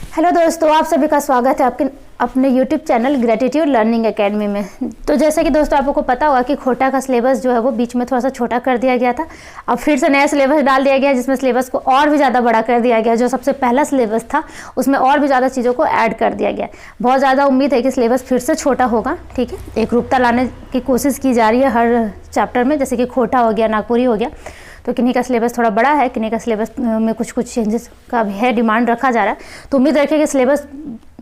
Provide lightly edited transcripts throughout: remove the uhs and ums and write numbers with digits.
Hello दोस्तों, आप सभी का स्वागत है आपके अपने YouTube channel gratitude learning academy में। तो जैसे कि दोस्तों आपको पता होगा कि खोटा का सिलेबस जो है वो बीच में थोड़ा सा छोटा कर दिया गया था। अब फिर से नया सिलेबस डाल दिया गया जिसमें सिलेबस को और भी ज़्यादा बड़ा कर दिया गया। जो सबसे पहला सिलेबस था उसमें और भी ज़्यादा चीज़ों को ऐड कर दिया गया। बहुत ज़्यादा उम्मीद है कि सिलेबस फिर से छोटा होगा। ठीक है, एक रूपता लाने की कोशिश की जा रही है हर चैप्टर में, जैसे कि खोटा हो गया, नागपुरी हो गया। तो किन्हीं का सिलेबस थोड़ा बड़ा है, किन्हीं का सिलेबस में कुछ चेंजेस का भी है, डिमांड रखा जा रहा है। तो उम्मीद रखिए कि सिलेबस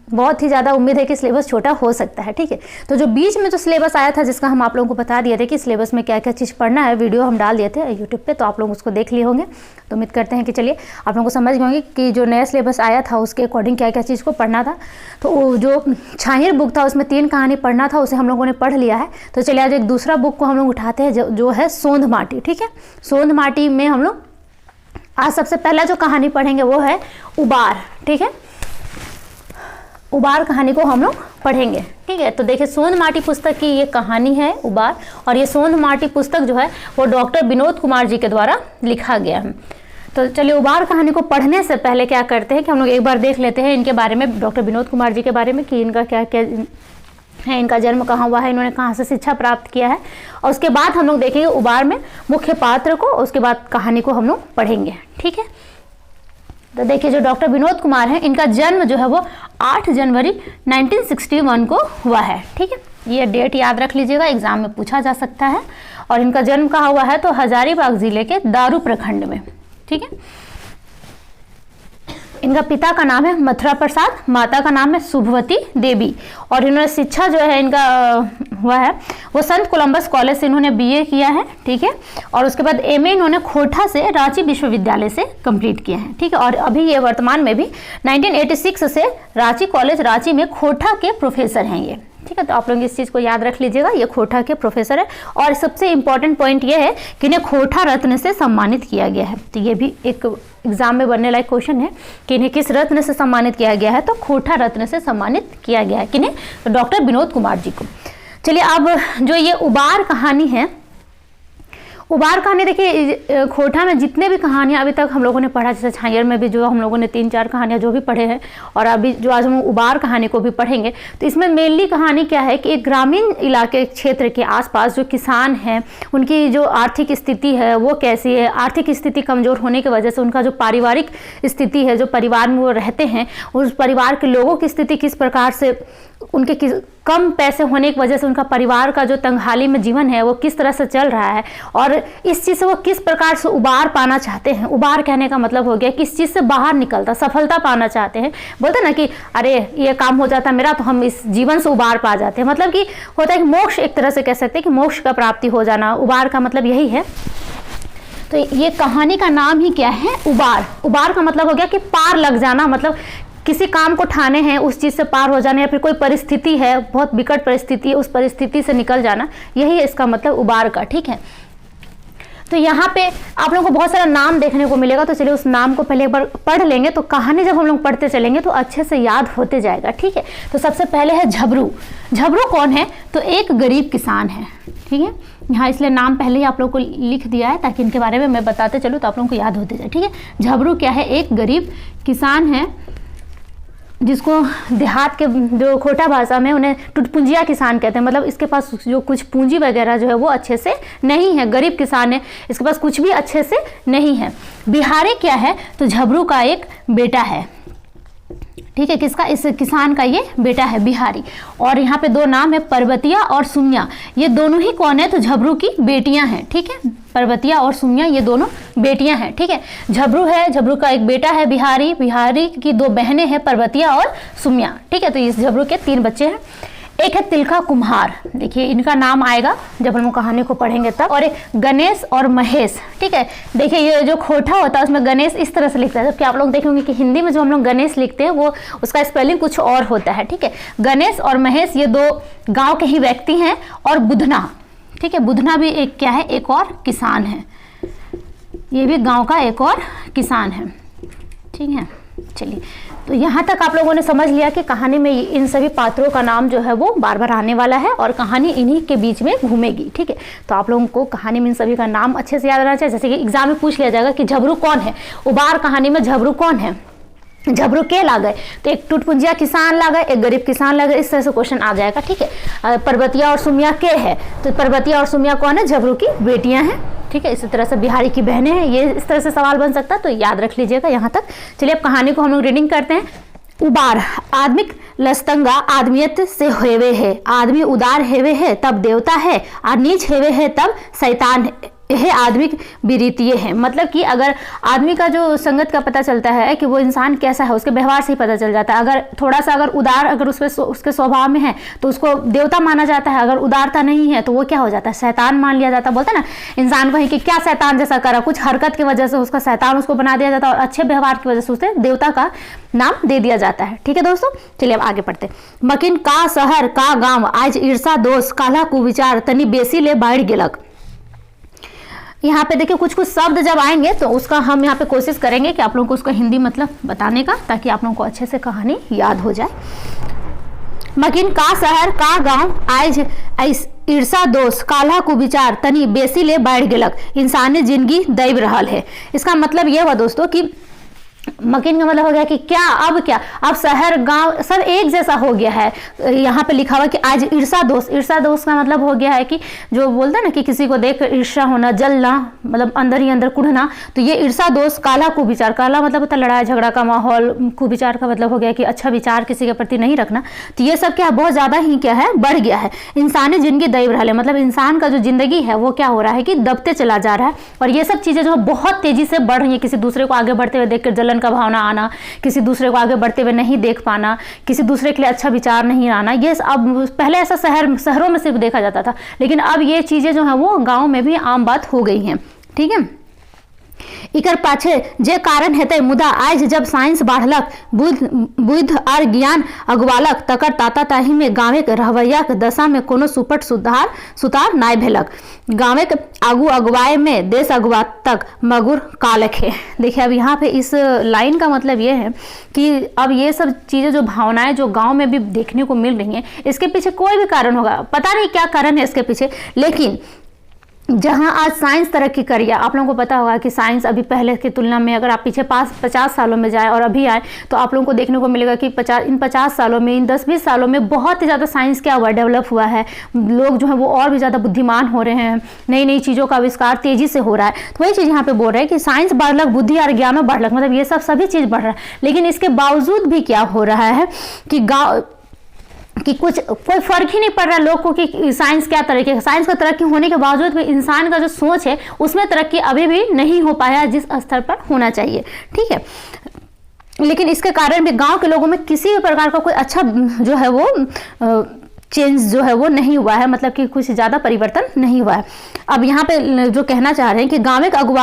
बहुत ही ज़्यादा उम्मीद है कि सिलेबस छोटा हो सकता है। ठीक है, तो जो बीच में जो सिलेबस आया था जिसका हम आप लोगों को बता दिए थे कि सिलेबस में क्या क्या चीज़ पढ़ना है, वीडियो हम डाल दिए थे यूट्यूब पे, तो आप लोग उसको देख लिए होंगे। तो उम्मीद करते हैं कि चलिए आप लोगों को समझ गए होंगे कि जो नया सिलेबस आया था उसके अकॉर्डिंग क्या क्या चीज़ को पढ़ना था। तो जो छाहिर बुक था उसमें 3 कहानी पढ़ना था, उसे हम लोगों ने पढ़ लिया है। तो चलिए आज एक दूसरा बुक को हम लोग उठाते हैं जो है सोंध माटी। ठीक है, सोंध माटी में हम लोग आज सबसे पहला जो कहानी पढ़ेंगे वो है उबार। ठीक है, उबार कहानी को हम लोग पढ़ेंगे। ठीक है, तो देखिए सोंध माटी पुस्तक की ये कहानी है उबार, और ये सोंध माटी पुस्तक जो है वो डॉक्टर विनोद कुमार जी के द्वारा लिखा गया है। तो चलिए उबार कहानी को पढ़ने से पहले क्या करते हैं कि हम लोग एक बार देख लेते हैं इनके बारे में, डॉक्टर विनोद कुमार जी के बारे में, कि इनका क्या क्या है, इनका जन्म कहाँ हुआ है, इन्होंने कहाँ से शिक्षा प्राप्त किया है, और उसके बाद हम लोग देखेंगे उबार में मुख्य पात्र को, उसके बाद कहानी को हम लोग पढ़ेंगे। ठीक है, तो देखिए जो डॉक्टर विनोद कुमार है इनका जन्म जो है वो 8 जनवरी 1961 को हुआ है। ठीक है, ये डेट याद रख लीजिएगा, एग्जाम में पूछा जा सकता है। और इनका जन्म कहाँ हुआ है तो हजारीबाग जिले के दारू प्रखंड में। ठीक है, इनका पिता का नाम है मथुरा प्रसाद, माता का नाम है शुभवती देवी, और इन्होंने शिक्षा जो है इनका हुआ है वो संत कोलंबस कॉलेज से इन्होंने बीए किया है। ठीक है, और उसके बाद एमए इन्होंने खोटा से रांची विश्वविद्यालय से कंप्लीट किया है। ठीक है, और अभी ये वर्तमान में भी 1986 से रांची कॉलेज रांची में खोटा के प्रोफेसर हैं ये। ठीक है, तो आप लोग इस चीज़ को याद रख लीजिएगा, ये खोटा के प्रोफेसर है। और सबसे इम्पॉर्टेंट पॉइंट ये है कि इन्हें खोटा रत्न से सम्मानित किया गया है। तो ये भी एक एग्जाम में बनने लायक क्वेश्चन है कि इन्हें किस रत्न से सम्मानित किया गया है, तो खोटा रत्न से सम्मानित किया गया है। किन्हें? तो डॉक्टर विनोद कुमार जी को। चलिए अब जो ये उबार कहानी है, उबार कहानी देखिए खोटा में जितने भी कहानियाँ अभी तक हम लोगों ने पढ़ा, जैसे छाहिर में भी जो हम लोगों ने 3-4 कहानियाँ जो भी पढ़े हैं, और अभी जो आज हम उबार कहानी को भी पढ़ेंगे, तो इसमें मेनली कहानी क्या है कि एक ग्रामीण इलाके क्षेत्र के आसपास जो किसान हैं उनकी जो आर्थिक स्थिति है वो कैसी है। आर्थिक स्थिति कमज़ोर होने की वजह से उनका जो पारिवारिक स्थिति है, जो परिवार में वो रहते हैं, उस परिवार के लोगों की स्थिति किस प्रकार से, उनके कम पैसे होने की वजह से उनका परिवार का जो तंगहाली में जीवन है वो किस तरह से चल रहा है, और इस चीज़ से वो किस प्रकार से उबार पाना चाहते हैं। उबार कहने का मतलब हो गया कि इस चीज़ से बाहर निकलता, सफलता पाना चाहते हैं। बोलते ना कि अरे ये काम हो जाता मेरा तो हम इस जीवन से उबार पा जाते हैं। मतलब कि होता है कि मोक्ष, एक तरह से कह सकते हैं कि मोक्ष का प्राप्ति हो जाना, उबार का मतलब यही है। तो ये कहानी का नाम ही क्या है? उबार। उबार का मतलब हो गया कि पार लग जाना, मतलब किसी काम को ठाने हैं, उस चीज़ से पार हो जाना, या फिर कोई परिस्थिति है, बहुत विकट परिस्थिति है, उस परिस्थिति से निकल जाना, यही इसका मतलब उबार का। ठीक है, तो यहाँ पे आप लोगों को बहुत सारा नाम देखने को मिलेगा। तो चलिए उस नाम को पहले एक बार पढ़ लेंगे, तो कहानी जब हम लोग पढ़ते चलेंगे तो अच्छे से याद होते जाएगा। ठीक है, तो सबसे पहले है झबरू। झबरू कौन है? तो एक गरीब किसान है। ठीक है, यहाँ इसलिए नाम पहले ही आप लोग को लिख दिया है ताकि इनके बारे में मैं बताते चलूँ तो आप लोगों को याद होते जाए। ठीक है, झबरू क्या है? एक गरीब किसान है जिसको देहात के जो खोटा भाषा में उन्हें टुटपुंजिया किसान कहते हैं। मतलब इसके पास जो कुछ पूंजी वगैरह जो है वो अच्छे से नहीं है, गरीब किसान है, इसके पास कुछ भी अच्छे से नहीं है। बिहारी क्या है? तो झबरू का एक बेटा है। ठीक है, किसका? इस किसान का ये बेटा है बिहारी। और यहाँ पे 2 नाम है, पर्वतिया और सुनिया। ये दोनों ही कौन है? तो झबरू की बेटियां हैं। ठीक है, पर्वतिया और सुनिया ये दोनों बेटियां हैं। ठीक है, झबरू है, झबरू का एक बेटा है बिहारी, बिहारी की 2 बहनें हैं, पर्वतिया और सुनिया। ठीक है, तो इस झबरू के 3 बच्चे हैं। एक है तिलका कुम्हार, देखिए इनका नाम आएगा जब हम कहानी को पढ़ेंगे तब। और एक गणेश और महेश। ठीक है, देखिए ये जो खोटा होता है उसमें गणेश इस तरह से लिखता है, जबकि आप लोग देखेंगे कि हिंदी में जो हम लोग गणेश लिखते हैं वो उसका स्पेलिंग कुछ और होता है। ठीक है, गणेश और महेश ये 2 गाँव के ही व्यक्ति हैं। और बुधना, ठीक है, बुधना भी एक क्या है? एक और किसान है, ये भी गाँव का एक और किसान है। ठीक है, चलिए तो यहाँ तक आप लोगों ने समझ लिया कि कहानी में इन सभी पात्रों का नाम जो है वो बार बार आने वाला है और कहानी इन्हीं के बीच में घूमेगी। ठीक है, तो आप लोगों को कहानी में इन सभी का नाम अच्छे से याद रहना चाहिए। जैसे कि एग्जाम में पूछ लिया जाएगा कि झबरू कौन है, उबार कहानी में झबरू कौन है, झबरू के ला गए, तो एक टुटपुंजिया किसान ला गए, एक गरीब किसान ला गए, इस तरह से क्वेश्चन आ जाएगा। ठीक है, पर्वतिया और सुमिया के है, तो पर्वतिया और सुमिया कौन है? झबरू की बेटियां हैं। ठीक है, इसी तरह से बिहारी की बहनें हैं, ये इस तरह से सवाल बन सकता है, तो याद रख लीजिएगा यहाँ तक। चलिए अब कहानी को हम लोग रीडिंग करते हैं। उबार आदमिक लस्तंगा आदमियत से हेवे है, आदमी उदार हेवे है तब देवता है, और नीच हेवे है तब शैतान है, आदमी विरीतीय है। मतलब कि अगर आदमी का जो संगत का पता चलता है कि वो इंसान कैसा है, उसके व्यवहार से ही पता चल जाता है। अगर थोड़ा सा अगर उदार अगर उसके स्वभाव में है तो उसको देवता माना जाता है, अगर उदारता नहीं है तो वो क्या हो जाता है? शैतान मान लिया जाता है। बोलते हैं ना इंसान को ही कि क्या शैतान जैसा करा, कुछ हरकत की वजह से उसका शैतान उसको बना दिया जाता है, और अच्छे व्यवहार की वजह से उसे देवता का नाम दे दिया जाता है। ठीक है दोस्तों, चलिए अब आगे पढ़ते। मकिन का शहर का गांव आज ईर्षा दोष काला कुविचार तनी बेसी ले बाढ़ गेलक। यहाँ पे देखिए कुछ कुछ शब्द जब आएंगे तो उसका हम यहाँ पे कोशिश करेंगे कि आप लोगों को उसका हिंदी मतलब बताने का, ताकि आप लोगों को अच्छे से कहानी याद हो जाए। मकिन का शहर का गांव आज ईर्षा दोष काला कुविचार तनी बेसी ले बढ़ गेलक, इंसानी जिंदगी दैव रहल है। इसका मतलब यह हुआ दोस्तों कि मकिन का मतलब हो गया कि क्या अब शहर गांव सब एक जैसा हो गया है। यहाँ पे लिखा हुआ कि आज ईर्षा दोष का मतलब हो गया है कि जो बोलते हैं ना कि किसी को देख ईर्षा होना, जलना, मतलब अंदर ही अंदर कुढ़ना, तो ये ईर्षा दोष काला कुविचार, काला मतलब होता है लड़ाई झगड़ा का माहौल, कुविचार का मतलब हो गया कि अच्छा विचार किसी के प्रति नहीं रखना। तो ये सब क्या बहुत ज्यादा ही क्या है बढ़ गया है। इंसानी जिंदगी दैव रहल है, मतलब इंसान का जो जिंदगी है वो क्या हो रहा है कि दबते चला जा रहा है। और ये सब चीजें जो बहुत तेजी से बढ़ रही है, किसी दूसरे को आगे बढ़ते हुए देखकर जलन का भावना आना, किसी दूसरे को आगे बढ़ते हुए नहीं देख पाना, किसी दूसरे के लिए अच्छा विचार नहीं आना, ये अब पहले ऐसा शहरों में सिर्फ देखा जाता था, लेकिन अब ये चीजें जो है वो गांव में भी आम बात हो गई हैं। ठीक है, इकर पाछे जे कारण हेतै मुदा आज जब साइंस बढ़लक, बुद्ध और ज्ञान अगुवालक, तकर ताता ताही में गाँव के रहवैया के दशा में कोनो सुपट सुतार नाय भेलक। गाँव के आगू अगुवाए में देश अगुवा तक मगुर कालक है। देखिए अब यहाँ पे इस लाइन का मतलब ये है कि अब ये सब चीज़ें जो भावनाएं जो गांव में भी देखने को मिल रही हैं, इसके पीछे कोई भी कारण होगा, पता नहीं क्या कारण है इसके पीछे, लेकिन जहां आज साइंस तरक्की करी है, आप लोगों को पता होगा कि साइंस अभी पहले की तुलना में अगर आप पीछे 50 सालों में जाए और अभी आए तो आप लोगों को देखने को मिलेगा कि इन 50 सालों में, इन 10-20 सालों में बहुत ही ज़्यादा साइंस क्या हुआ, डेवलप हुआ है। लोग जो है वो और भी ज़्यादा बुद्धिमान हो रहे हैं, नई नई चीज़ों का आविष्कार तेज़ी से हो रहा है। तो वही चीज़ यहाँ पे बोल रहे हैं कि साइंस बढ़लक, बुद्धि और ज्ञान में बढ़लक, मतलब ये सब सभी चीज़ बढ़ रहा है। लेकिन इसके बावजूद भी क्या हो रहा है कि कोई फर्क ही नहीं पड़ रहा लोग को कि साइंस क्या तरक्की है। साइंस का तरक्की होने के बावजूद भी इंसान का जो सोच है उसमें तरक्की अभी भी नहीं हो पाया जिस स्तर पर होना चाहिए। ठीक है, लेकिन इसके कारण भी गांव के लोगों में किसी भी प्रकार का कोई अच्छा जो है वो चेंज जो है वो नहीं हुआ है, मतलब कि कुछ ज़्यादा परिवर्तन नहीं हुआ है। अब यहाँ पे जो कहना चाह रहे हैं कि गाँव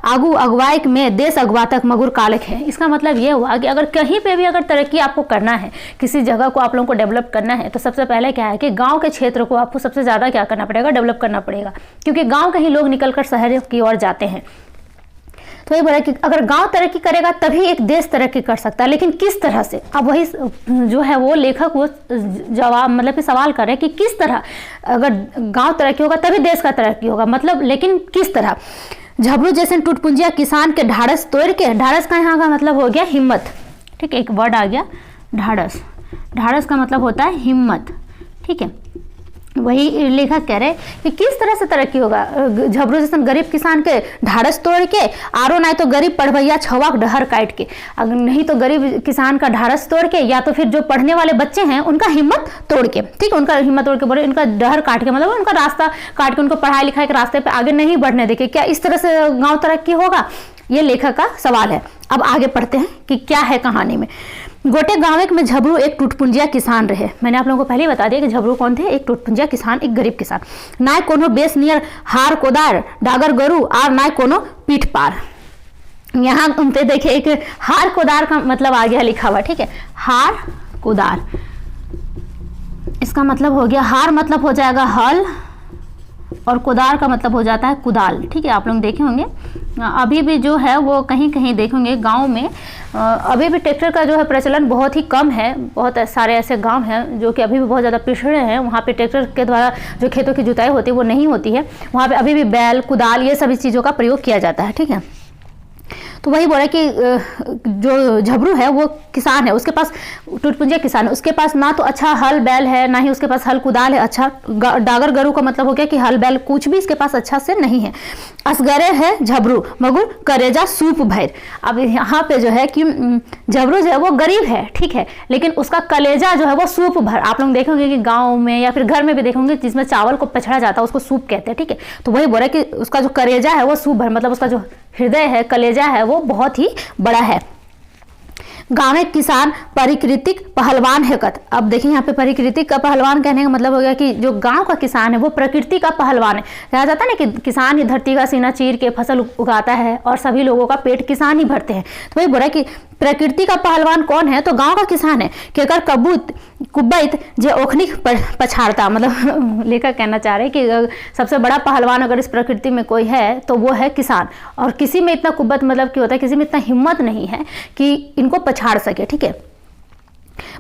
आगू अगुवाई में देश अगुवा तक मगुर कालक है। इसका मतलब ये हुआ कि अगर कहीं पे भी अगर तरक्की आपको करना है, किसी जगह को आप लोगों को डेवलप करना है, तो सबसे पहले क्या है कि गाँव के क्षेत्र को आपको सबसे ज़्यादा क्या करना पड़ेगा, डेवलप करना पड़ेगा, क्योंकि गाँव के ही लोग निकल कर शहर की ओर जाते हैं। तो ये बोला कि अगर गांव तरक्की करेगा तभी एक देश तरक्की कर सकता है, लेकिन किस तरह से। अब वही जो है वो लेखक वो जवाब मतलब कि सवाल कर रहे हैं कि किस तरह अगर गांव तरक्की होगा तभी देश का तरक्की होगा, मतलब लेकिन किस तरह। झबरू जैसे टूटपुंजिया किसान के ढाढ़स तोड़ के, ढाढ़स का यहाँ का मतलब हो गया हिम्मत। ठीक है, एक वर्ड आ गया ढाढ़स, ढाढ़स का मतलब होता है हिम्मत। ठीक है, वही लेखक कह रहे हैं कि किस तरह से तरक्की होगा। झबरू जैसे गरीब किसान के ढाढ़स तोड़ के, आरो ना तो गरीब पढ़वैया छवा डहर काट के, अगर नहीं तो गरीब किसान का ढाढ़स तोड़ के, या तो फिर जो पढ़ने वाले बच्चे हैं उनका हिम्मत तोड़ के। ठीक है, उनका हिम्मत तोड़ के बोले, उनका डहर काट के मतलब उनका रास्ता काट के, उनको पढ़ाई लिखाई के रास्ते पे आगे नहीं बढ़ने देके, क्या इस तरह से गाँव तरक्की होगा? ये लेखक का सवाल है। अब आगे पढ़ते हैं कि क्या है कहानी में। गोटे गाँव में झबरू एक टूटपुंजिया किसान रहे। मैंने आप लोगों को पहले ही बता दिया कि झबरू कौन थे, एक टूटपुंजिया किसान, एक गरीब किसान। ना कोनो बेस नियर हार कोदार डागर गरु और ना कोनो पीठ पार। यहाँ पे देखिए एक हार कोदार का मतलब आ गया लिखा हुआ। ठीक है, हार कोदार, इसका मतलब हो गया, हार मतलब हो जाएगा हल और कोदार का मतलब हो जाता है कुदाल। ठीक है, आप लोग देखे होंगे अभी भी जो है वो कहीं कहीं देखेंगे गांव में अभी भी ट्रैक्टर का जो है प्रचलन बहुत ही कम है। बहुत सारे ऐसे गांव हैं जो कि अभी भी बहुत ज़्यादा पिछड़े हैं, वहाँ पे ट्रैक्टर के द्वारा जो खेतों की जुताई होती है वो नहीं होती है। वहाँ पे अभी भी बैल, कुदाल, ये सभी चीज़ों का प्रयोग किया जाता है। ठीक है, तो वही बोला कि जो झबरू है वो किसान है, उसके पास टुटपुंजिया किसान है, उसके पास ना तो अच्छा हल बैल है, ना ही उसके पास हल कुदाल है अच्छा। डागर गरु का मतलब हो गया कि हल बैल कुछ भी इसके पास अच्छा से नहीं है। असगरे है झबरू मगुर करेजा सूप भैर। अब यहाँ पे जो है कि झबरू जो है वो गरीब है, ठीक है, लेकिन उसका कलेजा जो है वो सूप भर। आप लोग देखेंगे कि गाँव में या फिर घर में भी देखेंगे जिसमें चावल को पछड़ा जाता है उसको सूप कहते हैं, ठीक है। तो वही बोल रहा है कि उसका जो कलेजा है वो सूप भर, मतलब उसका जो हृदय है, कलेजा है, वो बहुत ही बड़ा है। गाँव में किसान परिकृतिक पहलवान है कत। अब देखिए यहाँ पे परिकृतिक का पहलवान कहने का मतलब हो गया कि जो गांव का किसान है वो प्रकृति का पहलवान है। कहा जाता है ना कि किसान ही धरती का सीना चीर के फसल उगाता है और सभी लोगों का पेट किसान ही भरते हैं। तो वही बोला कि प्रकृति का पहलवान कौन है, तो गांव का किसान है। कि अगर कबूत कुबैत जे ओखनी पछाड़ता, मतलब लेकर कहना चाह रहे कि सबसे बड़ा पहलवान अगर इस प्रकृति में कोई है तो वो है किसान। और किसी में इतना कुब्बत मतलब कि होता है, किसी में इतना हिम्मत नहीं है कि इनको पछाड़ सके, ठीक है।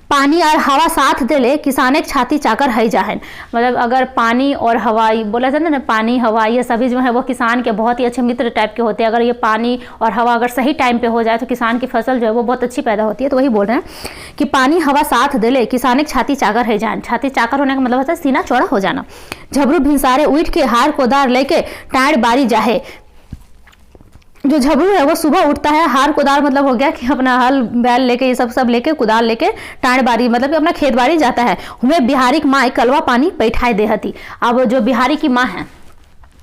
पानी और हवा साथ दे ले किसान एक छाती चाकर है जाहन। मतलब अगर पानी और हवा बोला जाता है ना, पानी हवा ये सभी जो है वो किसान के बहुत ही अच्छे मित्र टाइप के होते हैं। अगर ये पानी और हवा अगर सही टाइम पे हो जाए तो किसान की फसल जो है वो बहुत अच्छी पैदा होती है। तो वही बोल रहे हैं कि पानी हवा साथ दे ले किसान एक छाती चाकर है जाहन। छाती चाकर होने का मतलब होता है सीना चौड़ा हो जाना। झबरू भिनसारे उठ के हार कोदार लेके टाड़ बारी जाहे। जो झबरू है वो सुबह उठता है, हार कुदाल मतलब हो गया कि अपना हल बैल लेके ये सब लेके कुदाल लेके टाड़ बारी मतलब कि अपना खेत बाड़ी जाता है। हमें बिहारी की माँ कलवा पानी बैठाए देहती। अब जो बिहारी की माँ है,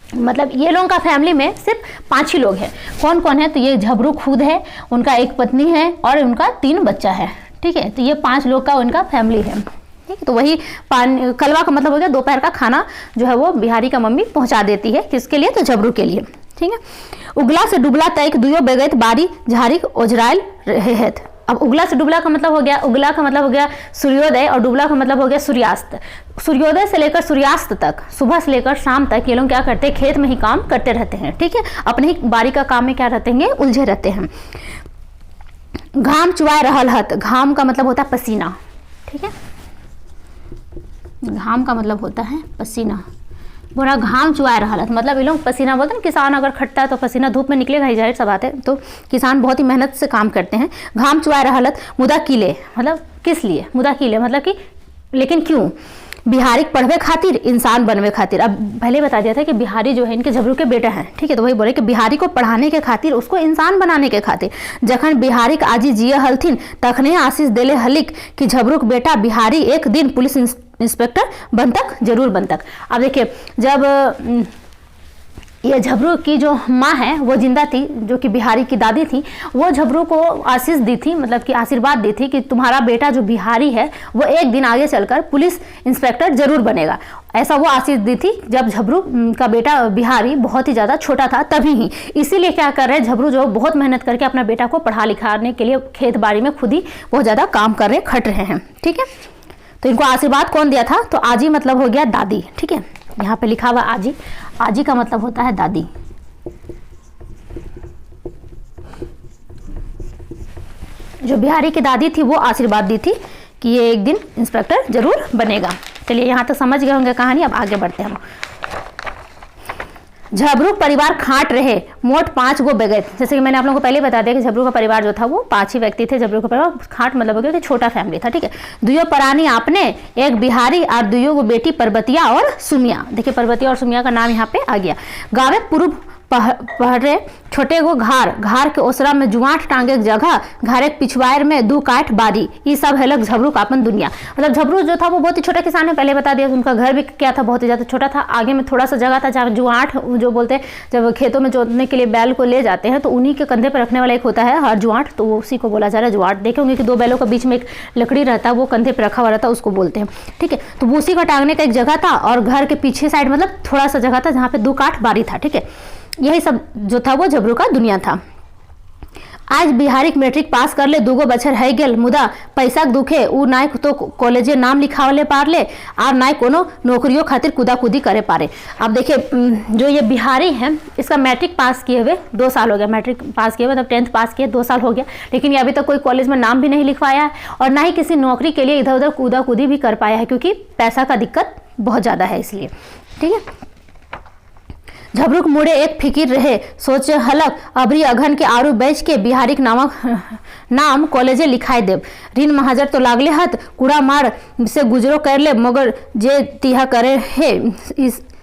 मतलब ये लोगों का फैमिली में सिर्फ 5 ही लोग हैं। कौन कौन है, तो ये झबरू खुद है, उनका एक पत्नी है और उनका 3 बच्चा है, ठीक है। तो ये 5 लोग का उनका फैमिली है, ठीक है। तो वही पानी कलवा का मतलब हो गया दोपहर का खाना जो है वो बिहारी का मम्मी पहुंचा देती है। किसके लिए, तो झबरू के लिए, ठीक है। उगला से डुबला तक दुयो बेगैत बारी झाड़ी ओझराइल रहे हैं। अब उगला से डुबला का मतलब हो गया, उगला का मतलब हो गया सूर्योदय और डुबला का मतलब हो गया सूर्यास्त। सूर्योदय से लेकर सूर्यास्त तक, सुबह से लेकर शाम तक ये लोग क्या करते हैं, खेत में ही काम करते रहते हैं, ठीक है। अपने ही बारी का काम में क्या रहते हैं, उलझे रहते हैं। घाम चुआ रहल हत। घाम का मतलब होता है पसीना, ठीक है। घाम का मतलब होता है पसीना। बोला घाम चुआ रहा है मतलब ये लोग पसीना बोलते हैं। किसान अगर खटता है तो पसीना धूप में निकलेगा ही, जाहिर सा बात है। तो किसान बहुत ही मेहनत से काम करते हैं। घाम चुआ रहा है मुदा किले मतलब किस लिए, मुदा किले मतलब कि लेकिन क्यों, बिहारी पढ़वे खातिर इंसान बनवे खातिर। अब पहले बता दिया था कि बिहारी जो है इनके झबरू के बेटा हैं, ठीक है। तो वही बोले कि बिहारी को पढ़ाने के खातिर, उसको इंसान बनाने के खातिर जखन बिहारी के आजी जिये हलथिन तखने आशीष देले हलिक कि झबरू के बेटा बिहारी एक दिन पुलिस इंस्पेक्टर बनतक, जरूर बनतक। अब देखिए जब ये झबरू की जो माँ है वो जिंदा थी, जो कि बिहारी की दादी थी, वो झबरू को आशीष दी थी, मतलब कि आशीर्वाद दी थी कि तुम्हारा बेटा जो बिहारी है वो एक दिन आगे चलकर पुलिस इंस्पेक्टर जरूर बनेगा। ऐसा वो आशीष दी थी जब झबरू का बेटा बिहारी बहुत ही ज़्यादा छोटा था, तभी ही। इसीलिए क्या कर रहे हैं, झबरू जो बहुत मेहनत करके अपना बेटा को पढ़ा लिखाने के लिए खेत बाड़ी में खुद ही बहुत ज़्यादा काम कर रहे, खट रहे हैं, ठीक है। तो इनको आशीर्वाद कौन दिया था, तो आजी मतलब हो गया दादी, ठीक है। यहाँ पे लिखा हुआ आजी, आजी का मतलब होता है दादी। जो बिहारी की दादी थी वो आशीर्वाद दी थी कि ये एक दिन इंस्पेक्टर जरूर बनेगा। चलिए यहाँ तक समझ गए होंगे कहानी, अब आगे बढ़ते हैं हम। झबरू परिवार खाट रहे मोट 5 गो बेगैत। जैसे कि मैंने आप लोगों को पहले बता दिया कि झबरू का परिवार जो था वो 5 ही व्यक्ति थे। झबरू का परिवार खाट मतलब हो गया कि छोटा फैमिली था, ठीक है। दुयो परानी आपने, एक बिहारी और दुयो गो बेटी परबतिया और सुमिया। देखिए परबतिया और सुमिया का नाम यहाँ पे आ गया। गावे पूर्व पहरे छोटे गो घार, घार के ओसरा में जुआठ टांगे के जगह, घारे के पिछवाड़ में 2 काठ बारी। ये सब है लग झबरू का अपन दुनिया। मतलब झबरू जो था वो बहुत ही छोटा किसान है, पहले बता दिया। उनका घर भी क्या था, बहुत ही ज़्यादा छोटा था। आगे में थोड़ा सा जगह था जहाँ जुआठ जो बोलते हैं, जब खेतों में जोतने के लिए बैल को ले जाते हैं तो उन्हीं के कंधे पर रखने वाला एक होता है हर जुआठ, तो उसी को बोला जा रहा है जुआठ। देखे होंगे कि 2 बैलों के बीच में एक लकड़ी रहता है, वो कंधे पर रखा हुआ रहता है, उसको बोलते हैं, ठीक है। तो वो उसी का टांगने का एक जगह था और घर के पीछे साइड मतलब थोड़ा सा जगह था जहाँ पे 2 काठ बारी था, ठीक है। यही सब जो था वो झबरू का दुनिया था। आज बिहारी मैट्रिक पास कर ले, 2 गो बछर है गेल, मुदा पैसा के दुखे उ नाय तो कॉलेजे नाम लिखावले पार ले और नाय कोनो नौकरियों खातिर कुदाकुदी करे पारे। अब देखिए जो ये बिहारी है इसका मैट्रिक पास किए हुए 2 साल हो गया। मैट्रिक पास किए हुए मतलब 10th पास किए 2 साल हो गया, लेकिन ये अभी तक कोई कॉलेज में नाम भी नहीं लिखवाया है और ना ही किसी नौकरी के लिए इधर उधर कूदाकूदी भी कर पाया है, क्योंकि पैसा का दिक्कत बहुत ज़्यादा है इसलिए, ठीक है। झबरुक मुड़े एक फिकिर रहे, सोचे हलक अबरी अघन के आरू बेच के बिहारी नाम कॉलेजे लिखाई देव। ऋण महाजर तो लागले हत, कूड़ा मार से गुजरो कर ले, मगर जे तिहा करे है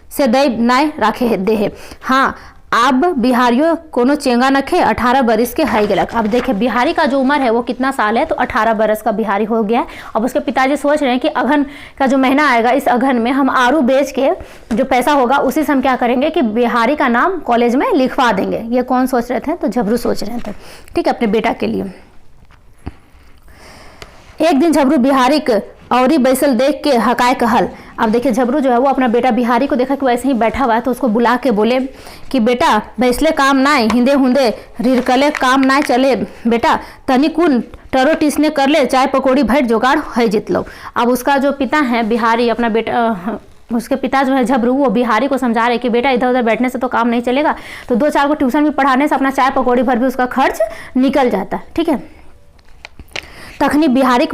से दैव नाय राखे दे है। हाँ अब बिहारियों कोनो चेंगा नखे, 18 बरस के हाई गलक। अब देखिए बिहारी का जो उम्र है वो कितना साल है, तो 18 बरस का बिहारी हो गया है। अब उसके पिताजी सोच रहे हैं कि अघन का जो महीना आएगा, इस अघन में हम आरू बेच के जो पैसा होगा उसी से हम क्या करेंगे कि बिहारी का नाम कॉलेज में लिखवा देंगे। ये कौन सोच रहे थे? तो झबरू सोच रहे थे, ठीक है, अपने बेटा के लिए। एक दिन झबरू बिहारी औरी बैसल देख के हकाय कहल। अब देखिए झबरू जो है वो अपना बेटा बिहारी को देखा कि वैसे ही बैठा हुआ है, तो उसको बुला के बोले कि बेटा बैसले काम नाय, हिंदे हुंदे रिरकले काम नाय चले, बेटा तनी कुन टरो टिसने कर ले, चाय पकौड़ी भैट जुगाड़ है जित लो। अब उसका जो पिता है बिहारी, अपना बेटा उसके पिता जो है झबरू, वो बिहारी को समझा रहे कि बेटा इधर उधर बैठने से तो काम नहीं चलेगा, तो 2-4 को ट्यूशन में पढ़ाने से अपना चाय पकौड़ी भर भी उसका खर्च निकल जाता है, ठीक है। तखनी बिहारी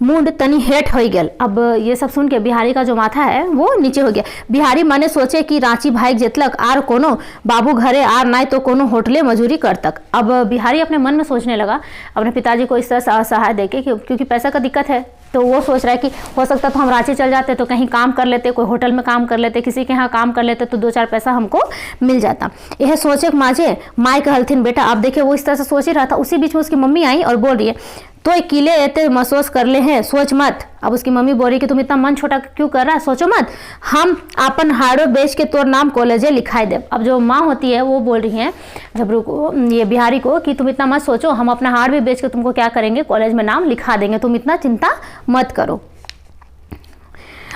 मुंड तनी हेठ हो गया। अब ये सब सुन के बिहारी का जो माथा है वो नीचे हो गया। बिहारी मने सोचे कि रांची भाग जेतलक आर कोनो बाबू घरे आर नाय तो कोनो होटले मजूरी कर तक। अब बिहारी अपने मन में सोचने लगा अपने पिताजी को इस तरह से असहाय देके, क्योंकि पैसा का दिक्कत है, तो वो सोच रहा है कि हो सकता तो हम रांची चल जाते तो कहीं काम कर लेते, कोई होटल में काम कर लेते, किसी के यहाँ काम कर लेते, तो 2-4 पैसा हमको मिल जाता। यह सोचे माजे माय कहलथिन बेटा। अब देखिए वो इस तरह से सोच ही रहा था, उसी बीच में उसकी मम्मी आई और बोल रही है तो किले एते महसूस कर ले हैं, सोच मत। अब उसकी मम्मी बोल रही कि तुम इतना मन छोटा क्यों कर रहा है, सोचो मत, हम अपन हाड़ो बेच के तोर नाम कॉलेजे लिखाई दे। अब जो माँ होती है वो बोल रही है झबरू को, ये बिहारी को, कि तुम इतना मत सोचो, हम अपना हाड़ भी बेच के तुमको क्या करेंगे, कॉलेज में नाम लिखा देंगे, तुम इतना चिंता मत करो।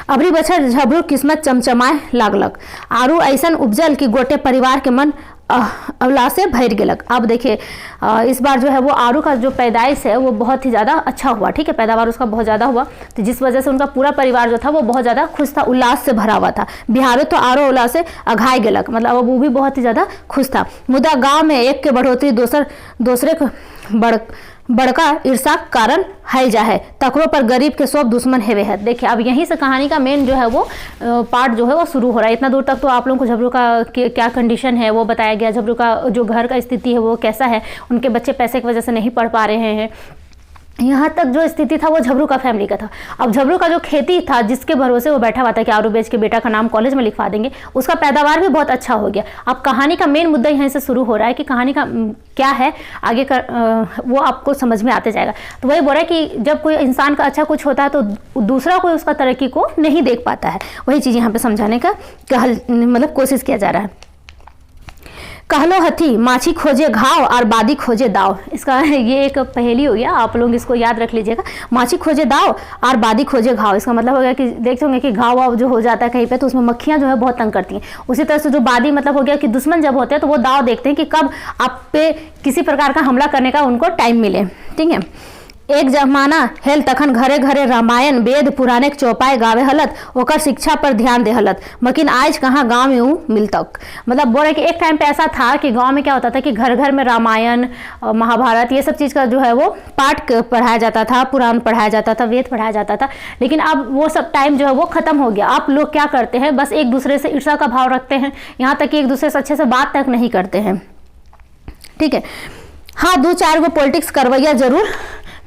अबरी बछर झबरू किस्मत चमचमाए लागलक, आरू ऐसन उपजल कि गोटे परिवार के मन अवलास से भर गेलक। अब देखिए इस बार जो है वो आरू का जो पैदाइश है वो बहुत ही ज़्यादा अच्छा हुआ, ठीक है, पैदावार उसका बहुत ज़्यादा हुआ, तो जिस वजह से उनका पूरा परिवार जो था वो बहुत ज़्यादा खुश था, उल्लास से भरा हुआ था। बिहावे तो आरो उल्लास से अघाई गेलक, मतलब अब वो भी बहुत ही ज़्यादा खुश था। मुदा गाँव में एक के बढ़ोतरी दूसरे बड़का ईर्षा कारण है जा है, तकरो पर गरीब के सब दुश्मन हेवे है। देखिए अब यहीं से कहानी का मेन जो है वो पार्ट जो है वो शुरू हो रहा है। इतना दूर तक तो आप लोगों को झबरू का क्या कंडीशन है वो बताया गया, झबरू का जो घर का स्थिति है वो कैसा है, उनके बच्चे पैसे की वजह से नहीं पढ़ पा रहे हैं, यहाँ तक जो स्थिति था वो झबरू का फैमिली का था। अब झबरू का जो खेती था जिसके भरोसे वो बैठा हुआ था कि आरू बेच के बेटा का नाम कॉलेज में लिखवा देंगे, उसका पैदावार भी बहुत अच्छा हो गया। अब कहानी का मेन मुद्दा यहाँ से शुरू हो रहा है कि कहानी का क्या है आगे वो आपको समझ में आते जाएगा। तो वही बोल रहा है कि जब कोई इंसान का अच्छा कुछ होता है तो दूसरा कोई उसका तरक्की को नहीं देख पाता है, वही चीज़ यहाँ पे समझाने का मतलब कोशिश किया जा रहा है। कहलो हथी माछी खोजे घाव और बादी खोजे दाव, इसका ये एक पहेली हो गया, आप लोग इसको याद रख लीजिएगा। माछी खोजे दाव और बादी खोजे घाव, इसका मतलब हो गया कि देखते होंगे कि घाव वाव जो हो जाता है कहीं पे तो उसमें मक्खियां जो है बहुत तंग करती हैं। उसी तरह से जो बादी मतलब हो गया कि दुश्मन जब होते हैं तो वो दाव देखते हैं कि कब आप पे किसी प्रकार का हमला करने का उनको टाइम मिले, ठीक है। एक जमाना हेल तखन घरे घरे रामायण वेद पुराने चौपाए गावे हलत, ओकर शिक्षा पर ध्यान दे हलत, मकिन आज कहाँ गाँव में मिलतक। मतलब बोल रहे कि एक टाइम पे ऐसा था कि गांव में क्या होता था कि घर घर में रामायण महाभारत ये सब चीज़ का जो है वो पाठ पढ़ाया जाता था, पुराण पढ़ाया जाता था, वेद पढ़ाया जाता था। लेकिन अब वो सब टाइम जो है वो ख़त्म हो गया। आप लोग क्या करते हैं, बस एक दूसरे से ईर्ष्या का भाव रखते हैं, यहाँ तक कि एक दूसरे से अच्छे से बात तक नहीं करते हैं, ठीक है। हाँ 2-4 गो पॉलिटिक्स करवैया जरूर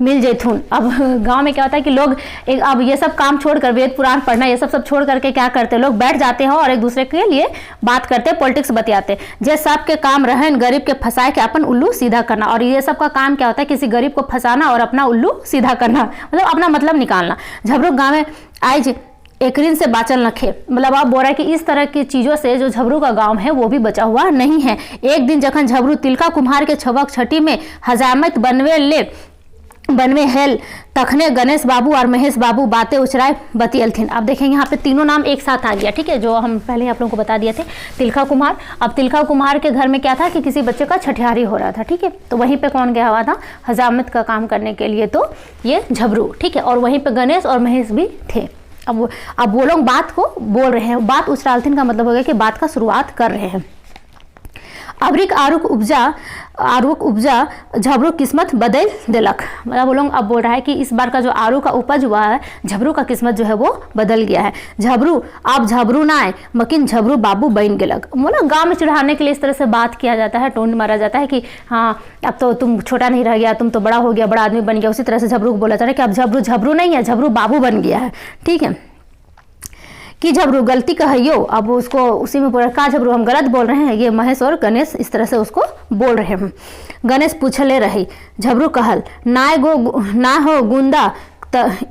मिल जैथून। अब गांव में क्या होता है कि लोग अब ये सब काम छोड़कर वेद पुराण पढ़ना ये सब छोड़ करके क्या करते हैं, लोग बैठ जाते हैं और एक दूसरे के लिए बात करते हैं, पॉलिटिक्स बतियाते हैं। जे सब के काम रहन गरीब के फंसाए के अपन उल्लू सीधा करना, और ये सब का काम क्या होता है, किसी गरीब को फंसाना और अपना उल्लू सीधा करना, मतलब अपना मतलब निकालना। झबरू गाँव में आज एकरिन से बाचल नखे, मतलब आप बोल रहा है कि इस तरह की चीज़ों से जो झबरू का गांव है वो भी बचा हुआ नहीं है। एक दिन जखन झबरू तिलका कुम्हार के छवक छठी में हजामत बनवे हेल तखने गणेश बाबू और महेश बाबू बातें उचराए बतियलथिन। अब देखेंगे यहाँ पे तीनों नाम एक साथ आ गया, ठीक है, जो हम पहले आप लोगों को बता दिए थे तिलका कुम्हार। अब तिलका कुम्हार के घर में क्या था कि किसी बच्चे का छठियारी हो रहा था, ठीक है, तो वहीं पे कौन गया हुआ था, हजामत का काम करने के लिए, तो ये झबरू, ठीक है, और वहीं पे गणेश और महेश भी थे। अब वो लोग बात को बोल रहे हैं, बात उछालथिन का मतलब हो गया कि बात का शुरुआत कर रहे हैं। अबरिक आरुक उपजा झबरू किस्मत बदल दिलक। मतलब वो लोग अब बोल रहा है कि इस बार का जो आरू का उपज हुआ है, झबरू का किस्मत जो है वो बदल गया है। झबरू अब झबरू ना आए मकिन झबरू बाबू बन गेलक। मतलब गांव में चिढ़ाने के लिए इस तरह से बात किया जाता है, टोन मारा जाता है कि हाँ अब तो तुम छोटा नहीं रह गया, तुम तो बड़ा हो गया, बड़ा आदमी बन गया। उसी तरह से झबरू को बोला जाता है कि अब झबरू झबरू नहीं है, झबरू बाबू बन गया है। ठीक है कि झबरू गलती कहियो। अब उसको उसी में बोला का झबरू हम गलत बोल रहे हैं। ये महेश और गणेश इस तरह से उसको बोल रहे हैं। गणेश पूछले रही, झबरू कहल ना हो गुंदा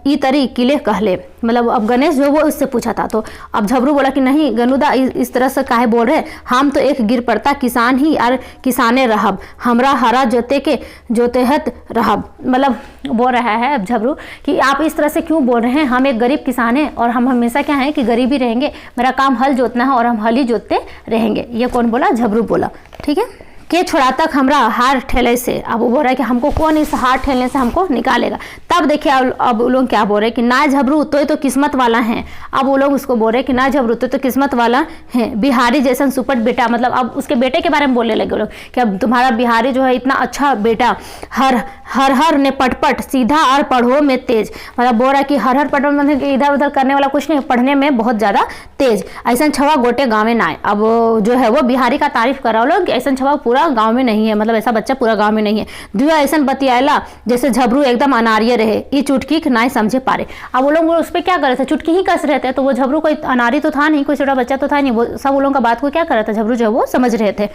ई तरी किले कहले। मतलब अब गणेश जो वो उससे पूछा था, तो अब झबरू बोला कि नहीं गनुदा इस तरह से काहे बोल रहे, हम तो एक गिर पड़ता किसान ही और किसाने रहब, हमरा हरा जोतेहत रहब। मतलब बोल रहा है अब झबरू कि आप इस तरह से क्यों बोल रहे हैं, हम एक गरीब किसान हैं और हम हमेशा क्या हैं कि गरीब ही रहेंगे, मेरा काम हल जोतना है और हम हल ही जोतते रहेंगे। ये कौन बोला, झबरू बोला। ठीक है के छोड़ाता हमरा हार ठेले से। अब वो बोल रहा है कि हमको कौन इस हार ठेलने से हमको निकालेगा। तब देखिए अब लोग क्या बोल रहे हैं कि ना झबरू तो किस्मत वाला है। अब वो लोग उसको बोल रहे हैं कि ना झबरू तो किस्मत वाला है, बिहारी जैसन सुपट बेटा। मतलब अब उसके बेटे के बारे में बोलने लगे लोग कि अब तुम्हारा बिहारी जो है इतना अच्छा बेटा, हर ने पटपट सीधा और पढ़ो में तेज। मतलब बोल रहा है कि हर पटपट मतलब इधर उधर करने वाला कुछ नहीं, पढ़ने में बहुत ज़्यादा तेज। ऐसा छवा गोटे गाँव में ना आए। अब जो है वो बिहारी का तारीफ कर रहा लोग, ऐसा छवा पूरा गांव में नहीं है, मतलब ऐसा बच्चा पूरा गांव में नहीं है। दुआ ऐसा बतियाला जैसे झबरू एकदम अनार्य रहे, ये चुटकी ना समझे पारे। अब वो लोग उस पर क्या कर रहे थे, चुटकी ही कस रहे थे। तो वो झबरू कोई अनारी तो था नहीं, कोई छोटा बच्चा तो था नहीं, वो सब वो लोगों का बात को क्या कर रहा था, झबरू जो है वो समझ रहे थे।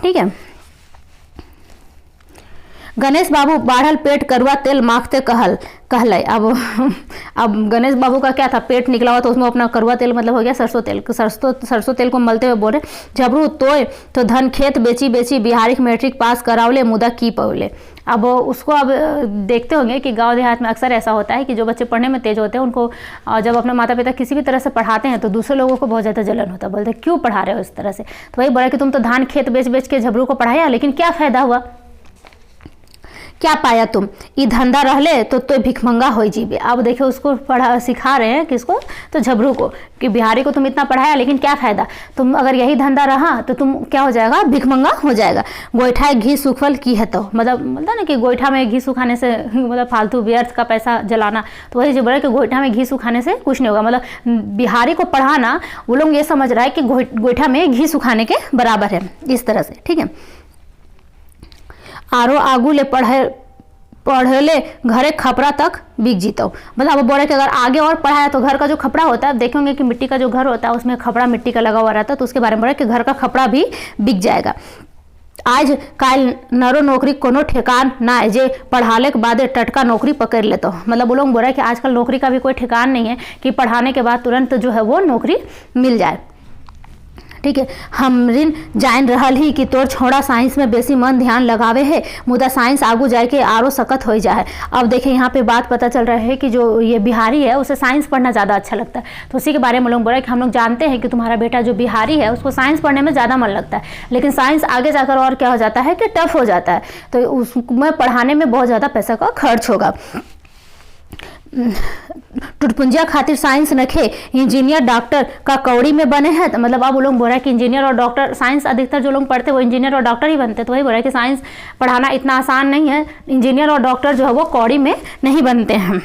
ठीक है गणेश बाबू बाढ़ल पेट करुआ तेल माखते कहले। अब गणेश बाबू का क्या था, पेट निकला हुआ तो उसमें अपना करुआ तेल मतलब हो गया सरसों तेल। सरसों तेल को मलते हुए बोले, झबरू तो धन खेत बेची बिहारी मैट्रिक पास करावले मुदा की पवले। अब उसको अब देखते होंगे कि गांव देहात में अक्सर ऐसा होता है कि जो बच्चे पढ़ने में तेज होते हैं उनको जब अपने माता पिता किसी भी तरह से पढ़ाते हैं तो दूसरे लोगों को बहुत ज़्यादा जलन होता है, बोलते हैं क्यों पढ़ा रहे हो इस तरह से। तो वही बोला कि तुम तो धान खेत बेच के झबरू को पढ़ाया, लेकिन क्या फ़ायदा हुआ, क्या पाया तुम, ये धंधा रहले तो भिखमंगा हो जीबे। अब देखिए उसको सिखा रहे हैं किसको, तो झबरू को, कि बिहारी को तुम इतना पढ़ाया लेकिन क्या फ़ायदा, तुम अगर यही धंधा रहा तो तुम क्या हो जाएगा, भिखमंगा हो जाएगा। गोईठा घी सुखल की है तो मतलब ना कि गोईठा में घी सुखाने से मतलब फालतू व्यर्थ का पैसा जलाना। तो वही जो बोला कि गोईठा में घी सुखाने से कुछ नहीं होगा। मतलब बिहारी को पढ़ाना वो लोग ये समझ रहा है कि गोईठा में घी सुखाने के बराबर है, इस तरह से। ठीक है आरो आगू ले पढ़ले घरे खपरा तक बिक जीतो। मतलब बोल रहे कि अगर आगे और पढ़ाया तो घर का जो खपड़ा होता है, देखेंगे कि मिट्टी का जो घर होता है उसमें खपड़ा मिट्टी का लगा हुआ रहता है, तो उसके बारे में बोल रहे कि घर का खपड़ा भी बिक जाएगा। आज काल नरो नौकरी कोनो ठेकान ना है, जे पढ़ाने के बाद टटका नौकरी पकड़ लेते हो। मतलब वो लोग बोल रहे हैं कि आजकल नौकरी का भी कोई ठेकान नहीं है कि पढ़ाने के बाद तुरंत जो है वो नौकरी मिल जाए। ठीक है हमरिन जान रहल ही कि तोर छोड़ा साइंस में बेसी मन ध्यान लगावे है, मुदा साइंस आगू जाए के आरो सकत हो जाए। अब देखिए यहाँ पे बात पता चल रहा है कि जो ये बिहारी है उसे साइंस पढ़ना ज़्यादा अच्छा लगता है। तो उसी के बारे में लोग बोल रहे हैं कि हम लोग जानते हैं कि तुम्हारा बेटा जो बिहारी है उसको साइंस पढ़ने में ज़्यादा मन लगता है, लेकिन साइंस आगे जाकर और क्या हो जाता है कि टफ हो जाता है, तो उसमें पढ़ाने में बहुत ज़्यादा पैसा का खर्च होगा। टुटपुंजिया खातिर साइंस नखे इंजीनियर डॉक्टर का कौड़ी में बने हैं। तो मतलब अब वो लोग बोल रहे हैं कि इंजीनियर और डॉक्टर, साइंस अधिकतर जो लोग पढ़ते हैं वो इंजीनियर और डॉक्टर ही बनते हैं। तो वही बोल रहे हैं कि साइंस पढ़ाना इतना आसान नहीं है, इंजीनियर और डॉक्टर जो है वो कौड़ी में नहीं बनते हैं,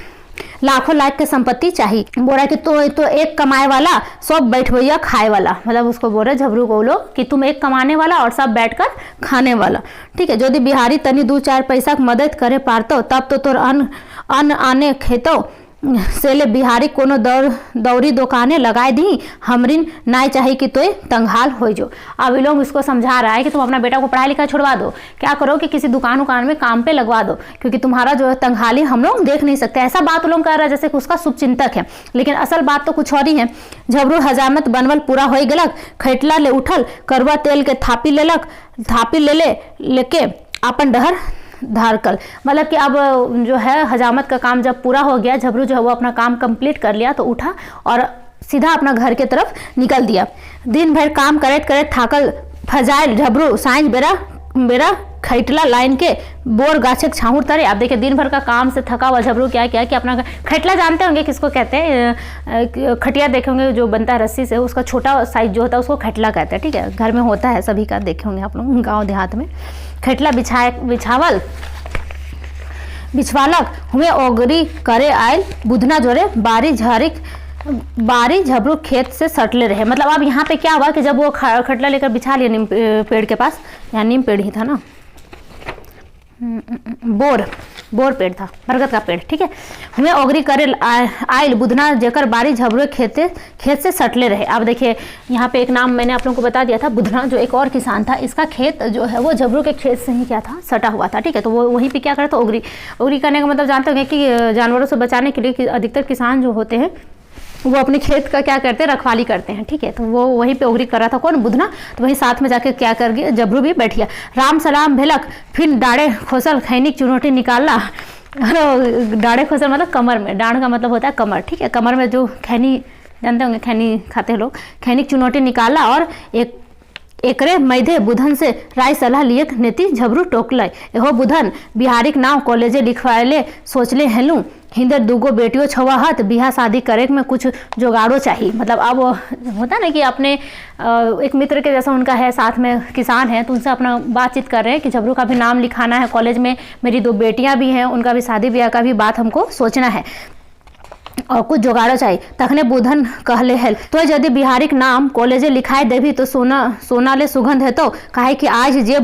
लाखों लाख की संपत्ति चाहिए। बोल रहा है कि तो एक कमाए वाला सब बैठवैया खाए वाला। मतलब उसको बोल रहे झबरू को लोग कि तुम एक कमाने वाला और सब बैठकर खाने वाला। ठीक है यदि बिहारी तनी 2-4 पैसा की मदद करे पारतो तब तो तोर अन्न आने खेतो से ले बिहारी कोनो दौरी दुकाने लगाए दी, हमरिन नाय चाहिए कि तो तंगहाल हो जो। अब लोग इसको समझा रहा है कि तुम अपना बेटा को पढ़ाई लिखा छुड़वा दो, क्या करो कि किसी दुकान में काम पे लगवा दो, क्योंकि तुम्हारा जो है तंगहाली हम लोग देख नहीं सकते। ऐसा बात लोग कर रहा है जैसे कि उसका शुभचिंतक है, लेकिन असल बात तो कुछ और ही है। झबरू हजामत बनवल पूरा हो गलक, खैटला ले उठल, करुआ तेल के थापी लेलक, थापी लेके अपन डहर धारकल। मतलब कि अब जो है हजामत का काम जब पूरा हो गया, झबरू जो है वो अपना काम कंप्लीट कर लिया, तो उठा और सीधा अपना घर के तरफ निकल दिया। दिन भर काम करते थाकल फजाइल झबरू साँझ बेरा मेरा खैटला लाइन के बोर गाछे छाऊर तरे। आप देखिए दिन भर का काम से थका हुआ झबरू क्या किया कि अपना खैटला जानते होंगे किसको कहते हैं, खटिया देखे होंगे जो बनता है रस्सी से, उसका छोटा साइज जो होता है उसको खैटला कहते हैं। ठीक है, घर में होता है सभी का, देखे होंगे आप लोग गाँव देहात में। खैटला बिछवालक हुए ओगरी करे आयल बुधना जोरे बारी झबरू खेत से सटले रहे। मतलब अब यहाँ पे क्या हुआ कि जब वो खटला लेकर बिछा लिया नीम पेड़ के पास, यहाँ नीम पेड़ ही था ना, बोर पेड़ था, बरगद का पेड़। ठीक है, हुए ओगरी करे आयल बुधना जेकर बारी झबरू खेत से सटले रहे। अब देखिए यहाँ पे एक नाम मैंने आप लोगों को बता दिया था, बुधना जो एक और किसान था, इसका खेत जो है वो झबरू के खेत से ही क्या था, सटा हुआ था। ठीक है, तो वो वहीं पे क्या करता, ओगरी करने का मतलब जानते होंगे कि जानवरों से बचाने के लिए अधिकतर किसान जो होते हैं वो अपने खेत का क्या करते हैं, रखवाली करते हैं। ठीक है, तो वो वहीं पे ओगरी कर रहा था, कौन, बुधना। तो वहीं साथ में जाके क्या कर गया, झबरू भी बैठ गया। राम सलाम भेलक फिर डाड़े खोसल खैनिक चुनौती निकालना। डाड़े खोसल मतलब कमर में, डांड का मतलब होता है कमर। ठीक है, कमर में जो खैनी, जानते होंगे खैनी खाते हैं लोग, खैनिक चुनौती निकाला और एकरे मैधे बुधन से राय सलाह लिए नेति झबरू टोकल। एहो बुधन बिहारिक नाव कॉलेजे लिखवाले सोचले हेलू, हिंदर दूगो बेटियों छवा हत, बिहा शादी करे में कुछ जुगाड़ो चाहिए। मतलब अब होता ना कि अपने एक मित्र के जैसा उनका है, साथ में किसान है, तो उनसे अपना बातचीत कर रहे हैं कि झबरू का भी नाम लिखाना है कॉलेज में, मेरी 2 बेटियां भी हैं, उनका भी शादी ब्याह का भी बात हमको सोचना है और कुछ जुगाड़ो चाहिए। तखने बुधन कहले हेल, तो यदि बिहारिक नाम कॉलेजे लिखाए देवी तो सोना ले सुगंध है, तो काहे कि आज जे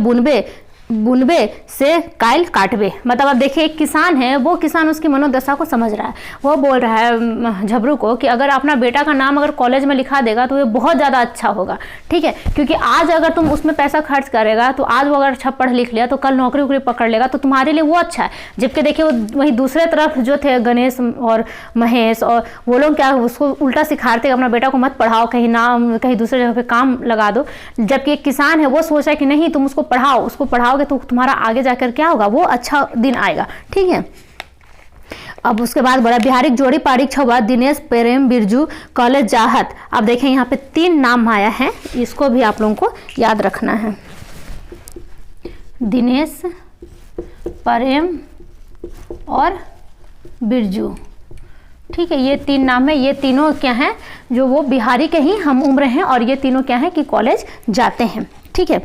बुनबे से कायल काटबे। मतलब अब देखिए एक किसान है, वो किसान उसकी मनोदशा को समझ रहा है। वो बोल रहा है झबरू को कि अगर अपना बेटा का नाम अगर कॉलेज में लिखा देगा तो ये बहुत ज़्यादा अच्छा होगा। ठीक है, क्योंकि आज अगर तुम उसमें पैसा खर्च करेगा तो आज वो अगर अच्छा पढ़ लिख लिया तो कल नौकरी वोकरी पकड़ लेगा, तो तुम्हारे लिए वो अच्छा है। जबकि देखिए वही दूसरे तरफ जो थे गणेश और महेश, और वो लोग क्या उसको उल्टा सिखाते अपना बेटा को मत पढ़ाओ, कहीं दूसरे जगह पे काम लगा दो। जबकि एक किसान है वो सोच रहा है कि नहीं तुम उसको पढ़ाओ तो तुम्हारा आगे जाकर क्या होगा, वो अच्छा दिन आएगा। ठीक है, अब उसके बाद बड़ा बिहारिक जोड़ी पारिक छवा दिनेश प्रेम बिरजू कॉलेज जाहत। अब देखें यहाँ पे 3 नाम आया है, इसको भी आप लोगों को याद रखना है। दिनेश, प्रेम और बिरजू। ठीक है, ये 3 नाम है, ये तीनों क्या हैं, जो वो बिहारी के ही हम उम्र हैं, और ये तीनों क्या हैं कि कॉलेज जाते हैं। ठीक है,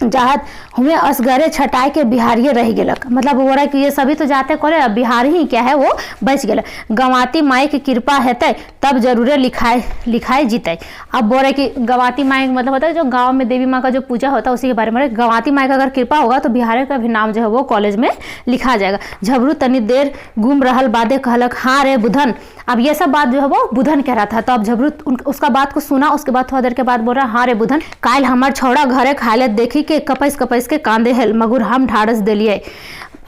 जाहत हुए असगरे छटाई के बिहारिये रह गेलक। मतलब वो रहा कि ये सभी तो जाते कॉलेज, अब बिहारी ही क्या है वो बच गेल। गवाती माई की कृपा हेतै तब जरूरे लिखाए जीते। अब बोल रहे कि गवाती माई मतलब होता है जो गांव में देवी माँ का जो पूजा होता है उसी के बारे में। गवाती माई का अगर कृपा होगा तो बिहारी का भी नाम जो है वो कॉलेज में लिखा जाएगा। झबरू तनी देर गुम रहल बादे कहलक, हाँ रे बुधन। अब ये सब बात जो है वो बुधन कह रहा था, तो अब झबरू उसका बात को सुना, उसके बाद थोड़ा देर के बाद बोल रहा, हाँ रे बुधन, काल हमार छौड़ा घरे खाले देखी के कपैस के कांदे हेल मगुर हम ढाढ़स दिलिए।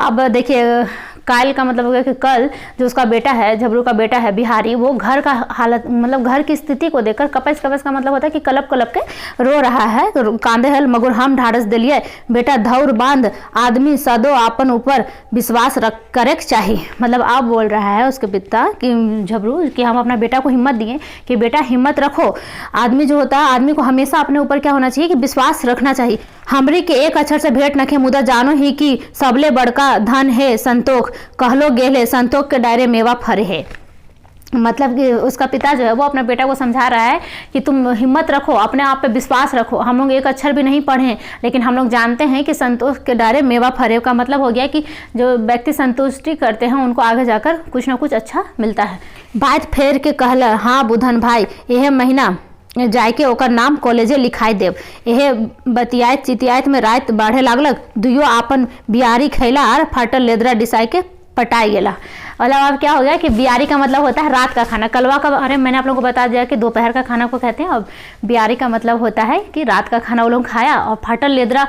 अब देखिए कायल का मतलब हो गया कि कल जो उसका बेटा है, झबरू का बेटा है बिहारी, वो घर का हालत मतलब घर की स्थिति को देखकर कपैस का मतलब होता है कि कलप के रो रहा है। कांदे हल मगुर हम ढाढ़स दिलिए, बेटा धौर बांध आदमी सदो आपन ऊपर विश्वास करे चाहिए। मतलब आप बोल रहा है उसके पिता कि झबरू कि हम अपना बेटा को हिम्मत दिए कि बेटा हिम्मत रखो। आदमी जो होता है आदमी को हमेशा अपने ऊपर क्या होना चाहिए कि विश्वास रखना चाहिए। हमरी के एक अक्षर से भेंट नखे मुदा जानो ही कि सबले बड़का धन है संतोख, कहलो गेले संतोख के डायरे मेवा फरे है। मतलब कि उसका पिता जो है वो अपना बेटा को समझा रहा है कि तुम हिम्मत रखो, अपने आप पे विश्वास रखो। हम लोग एक अक्षर भी नहीं पढ़े हैं लेकिन हम लोग जानते हैं कि संतोष के डायरे मेवा फरे का मतलब हो गया कि जो व्यक्ति संतुष्टि करते हैं उनको आगे जाकर कुछ ना कुछ अच्छा मिलता है। बात फेर के कहला, हाँ बुधन भाई, यह महीना जाके ओकर नाम कॉलेजे लिखाई देव। यह बतियात चितियात में रात बढ़े लागलक, दुयो आपन बियारी खैला और फाटल लेदरा डिसाई के पटाई गेला। मतलब अब क्या हो गया कि बियारी का मतलब होता है रात का खाना, कलवा का अरे मैंने आप लोगों को बता दिया कि दोपहर का खाना को कहते हैं, और बियारी का मतलब होता है कि रात का खाना वो लोग खाया। और फाटल लेदरा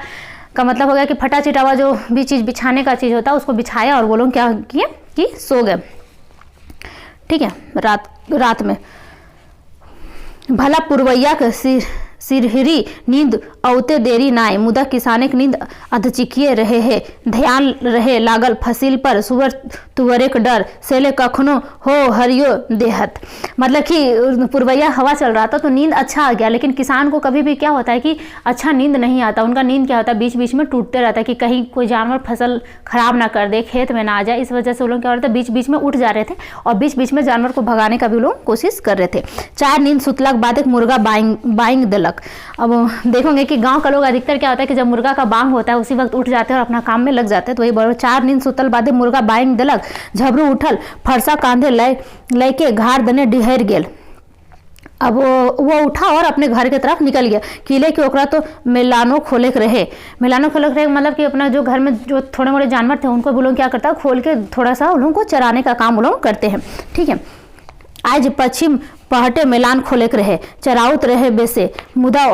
का मतलब हो गया कि फटा चिटावा जो भी चीज़ बिछाने का चीज़ होता है उसको बिछाया और वो लोग क्या किए कि सो गए। ठीक है, रात में भला पुरवैया के सिरहिरी नींद औते देरी नाय, मुदा किसानक नींद अधचिकिए रहे है, ध्यान रहे लागल फसिल पर, सुअर तुअरेक डर, सेले कखनो हो हरियो देहत। मतलब कि पुरवैया हवा चल रहा था तो नींद अच्छा आ गया, लेकिन किसान को कभी भी क्या होता है कि अच्छा नींद नहीं आता, उनका नींद क्या होता है बीच बीच में टूटते रहता है कि कहीं कोई जानवर फसल खराब ना कर दे, खेत में ना आ जाए। इस वजह से वो लोग क्या हो रहे थे, बीच बीच में उठ जा रहे थे और बीच बीच में जानवर को भगाने का भी लोग कोशिश कर रहे थे। चार नींद सुतलक बाद एक मुर्गा बाइंग दलक। अब देखोगे कि गांव का लोग अधिकतर क्या होता है कि जब मुर्गा का बांग होता है उसी वक्त उठ जाते हैं और अपना काम में लग जाते हैं। तो वही बड़ो चार नींद सुतल बादे मुर्गा बाइंग दलक, झबरू उठल फरसा कांधे लय के घाड़ दने डिहर गेल। अब वो उठा और अपने घर के तरफ निकल गया। किले के ओकरा तो मेलानो खोले के रहे, मेलानो खोले के रहे मतलब कि अपना जो घर में जो थोड़े मोड़े जानवर थे उनको वो लोग क्या करता है खोल के थोड़ा सा उन लोगों को चराने का काम वो लोग करते हैं। ठीक है। आज पश्चिम पहटे मेलान खोले के रहे, चराउत रहे बेसे, मुदा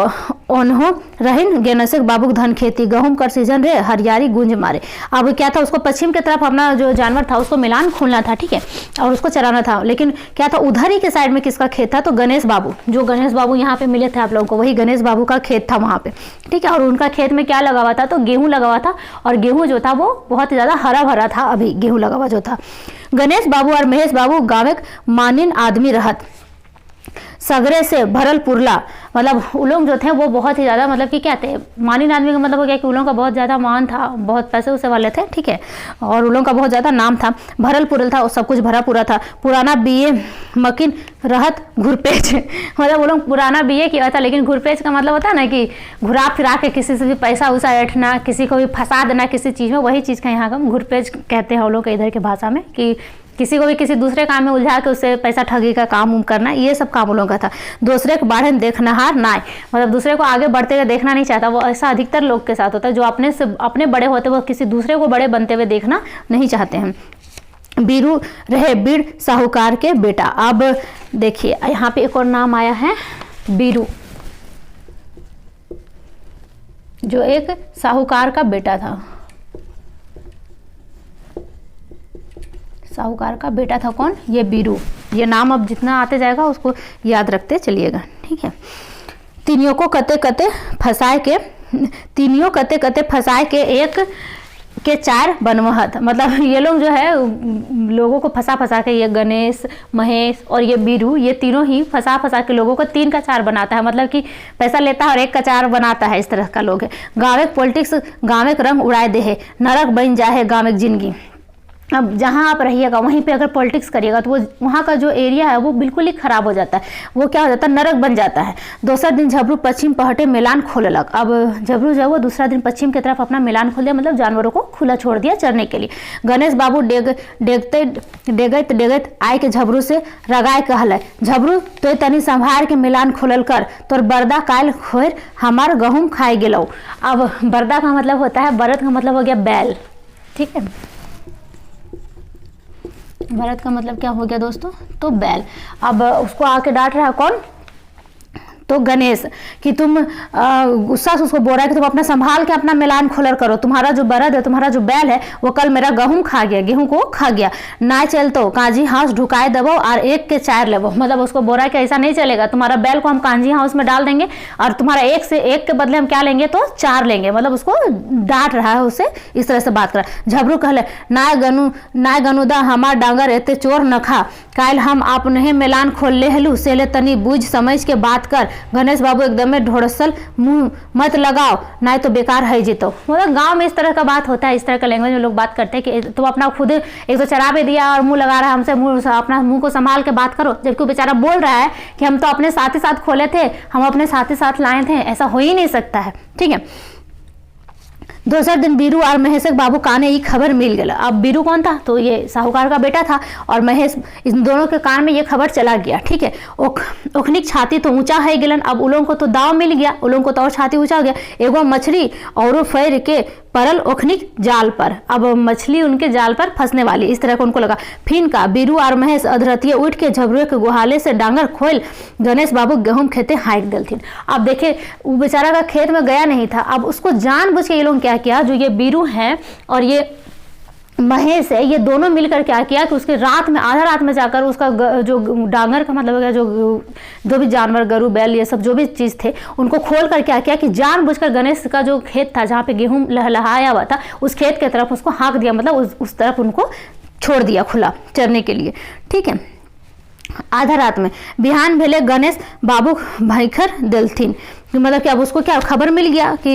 ओन्हो रहिन गेनसेक बाबूक धन खेती, गहूम कर सीजन रे हरियारी गुंज मारे। अब क्या था, उसको पश्चिम की तरफ अपना जो जानवर था उसको मेलान खोलना था, ठीक है, और उसको चराना था। लेकिन क्या था, उधर ही के साइड में किसका खेत था, तो गणेश बाबू, जो गणेश बाबू यहाँ पे मिले थे आप लोगों को, वही गणेश बाबू का खेत था वहाँ पे, ठीक है। और उनका खेत में क्या लगा हुआ था, तो गेहूँ लगा हुआ था, और गेहूँ जो था वो बहुत ही ज़्यादा हरा भरा था। अभी गेहूँ लगा हुआ जो था। गणेश बाबू और महेश बाबू गाँव मानिन आदमी रहत, सगरे से भरल पुरला, मतलब उन लोग जो थे वो बहुत ही ज़्यादा मतलब कि क्या थे, मानिन आदमी का मतलब हो गया कि उन लोगों का बहुत ज़्यादा मान था, बहुत पैसे उसे वाले थे, ठीक है, और उन लोगों का बहुत ज़्यादा नाम था। भरल पुरल था, सब कुछ भरा पूरा था। पुराना बीए मकिन रहत घुरपेच, मतलब वो लोग पुराना बीए किया था, लेकिन घुरपेच का मतलब होता है ना कि घुरा फिरा के किसी से भी पैसा उसा ऐठना, किसी को भी फंसा देना किसी चीज़ में, वही चीज़ का यहाँ का घुरपेच कहते हैं हम लोग के इधर के भाषा में, कि किसी को भी किसी दूसरे काम में उलझा के उससे पैसा ठगी का काम करना, ये सब काम उन लोगों का था। दूसरे को बढ़े देखनहार नाय, मतलब दूसरे को आगे बढ़ते हुए देखना नहीं चाहता। वो ऐसा अधिकतर लोग के साथ होता है, जो अपने से अपने बड़े होते वो किसी दूसरे को बड़े बनते हुए देखना नहीं चाहते हैं। बीरू रहे बीड़ साहूकार के बेटा। अब देखिए यहाँ पे एक और नाम आया है बीरू, जो एक साहूकार का बेटा था। साहूकार का बेटा था कौन, ये बीरू। ये नाम अब जितना आते जाएगा उसको याद रखते चलिएगा, ठीक है। तीनियों को कते कते फंसाए के, तीनियों कते कते फंसाए के एक के चार बनवहत, मतलब ये लोग जो है लोगों को फंसा फंसा के, ये गणेश, महेश और ये बीरू, ये तीनों ही फंसा फंसा के लोगों को तीन का चार बनाता है, मतलब कि पैसा लेता है और एक का चार बनाता है। इस तरह का लोग है। गाँव पॉलिटिक्स गाँव रंग उड़ाए दे है, नरक बन जाए गाँव जिंदगी। अब जहाँ आप रहिएगा वहीं पे अगर पॉलिटिक्स करिएगा तो वो वहाँ का जो एरिया है वो बिल्कुल ही खराब हो जाता है, वो क्या हो जाता है, नरक बन जाता है। दूसरा दिन झबरू पश्चिम पहटे मेलान खोलक। अब झबरू जो है वो दूसरा दिन पश्चिम की तरफ अपना मेलान खोल दिया, मतलब जानवरों को खुला छोड़ दिया चरने के लिए। गणेश बाबू डेगत आए के झबरू से रगाए कहल, झबरू तो तनी संभार के मेलान खोलल कर, तोर बरदा कायल खोर हमार गहूम खाए गेलो। अब बरदा का मतलब होता है, बरद का मतलब हो गया बैल, ठीक है। भरत का मतलब क्या हो गया दोस्तों, तो बैल। अब उसको आके डांट रहा है कौन, तो गणेश, कि तुम गुस्सा से उसको बोल रहा है कि तुम अपना संभाल के अपना मेलान खोलर करो, तुम्हारा जो बरद है, तुम्हारा जो बैल है वो कल मेरा गेहूं खा गया, गेहूं को खा गया। ना चल तो कांजी हाउस ढुकाए दबो और एक के चार लेबो, मतलब उसको बोल रहा है कि ऐसा नहीं चलेगा, तुम्हारा बैल को हम कांजी हाउस में डाल देंगे और तुम्हारा एक से एक के बदले हम क्या लेंगे, तो चार लेंगे। मतलब उसको डांट रहा है, उससे इस तरह से बात कर रहा है। झबरू कहले ना गनुदा हमार डांगर एते चोर न खा, काल हम आपने मेलान खोल ले हलू, सेले तनी बुझ समझ के बात कर। गणेश बाबू एकदम ढोड़सल मुंह मत लगाओ, ना तो बेकार है जीतो। मतलब गांव में इस तरह का बात होता है, इस तरह का लैंग्वेज में लोग बात करते हैं कि तुम अपना खुद एक तो चरा भी दिया और मुंह लगा रहा है हमसे, अपना मुंह को संभाल के बात करो। जबकि बेचारा बोल रहा है कि हम तो अपने साथ ही साथ खोले थे, हम अपने साथ ही साथ लाए थे, ऐसा हो ही नहीं सकता है, ठीक है। दूसरे दिन बीरू और महेशक बाबू कान में ये खबर मिल गया। अब बीरू कौन था, तो ये साहूकार का बेटा था, और महेश, इन दोनों के कान में ये खबर चला गया, ठीक है। ओखनिक छाती तो ऊंचा है गिलन, अब उन लोगों को तो दाव मिल गया, उन लोगों को तो और छाती ऊंचा हो गया। एगो मछली और फैर के परल ओखनिक जाल पर, अब मछली उनके जाल पर फंसने वाली, इस तरह को उनको लगा। फिन का बीरू और महेश अधरतिये उठ के झबरुए के गुहाले से डांगर खोल गणेश बाबू गेहूं खेते हाँक दलथिन। अब देखे वो बेचारा का खेत में गया नहीं था, अब उसको जानबूझ के ये लोग क्या किया, जो ये बीरू हैं और ये महेश है, ये दोनों मिलकर क्या किया कि उसके रात में, आधा रात में जाकर उसका जो डांगर का मतलब है, जो भी जानवर, गरु बैल ये सब जो भी चीज़ थे, उनको खोल कर क्या किया कि जानबूझकर गणेश का जो खेत था जहाँ पे गेहूं लहलहाया हुआ था उस खेत की तरफ उसको हाँक दिया, मतलब उस तरफ उनको छोड़ दिया खुला चरने के लिए। ठीक है, आधा रात में बिहान भेले गणेश बाबू भयखर दिलथिन, मतलब कि अब उसको क्या खबर मिल गया कि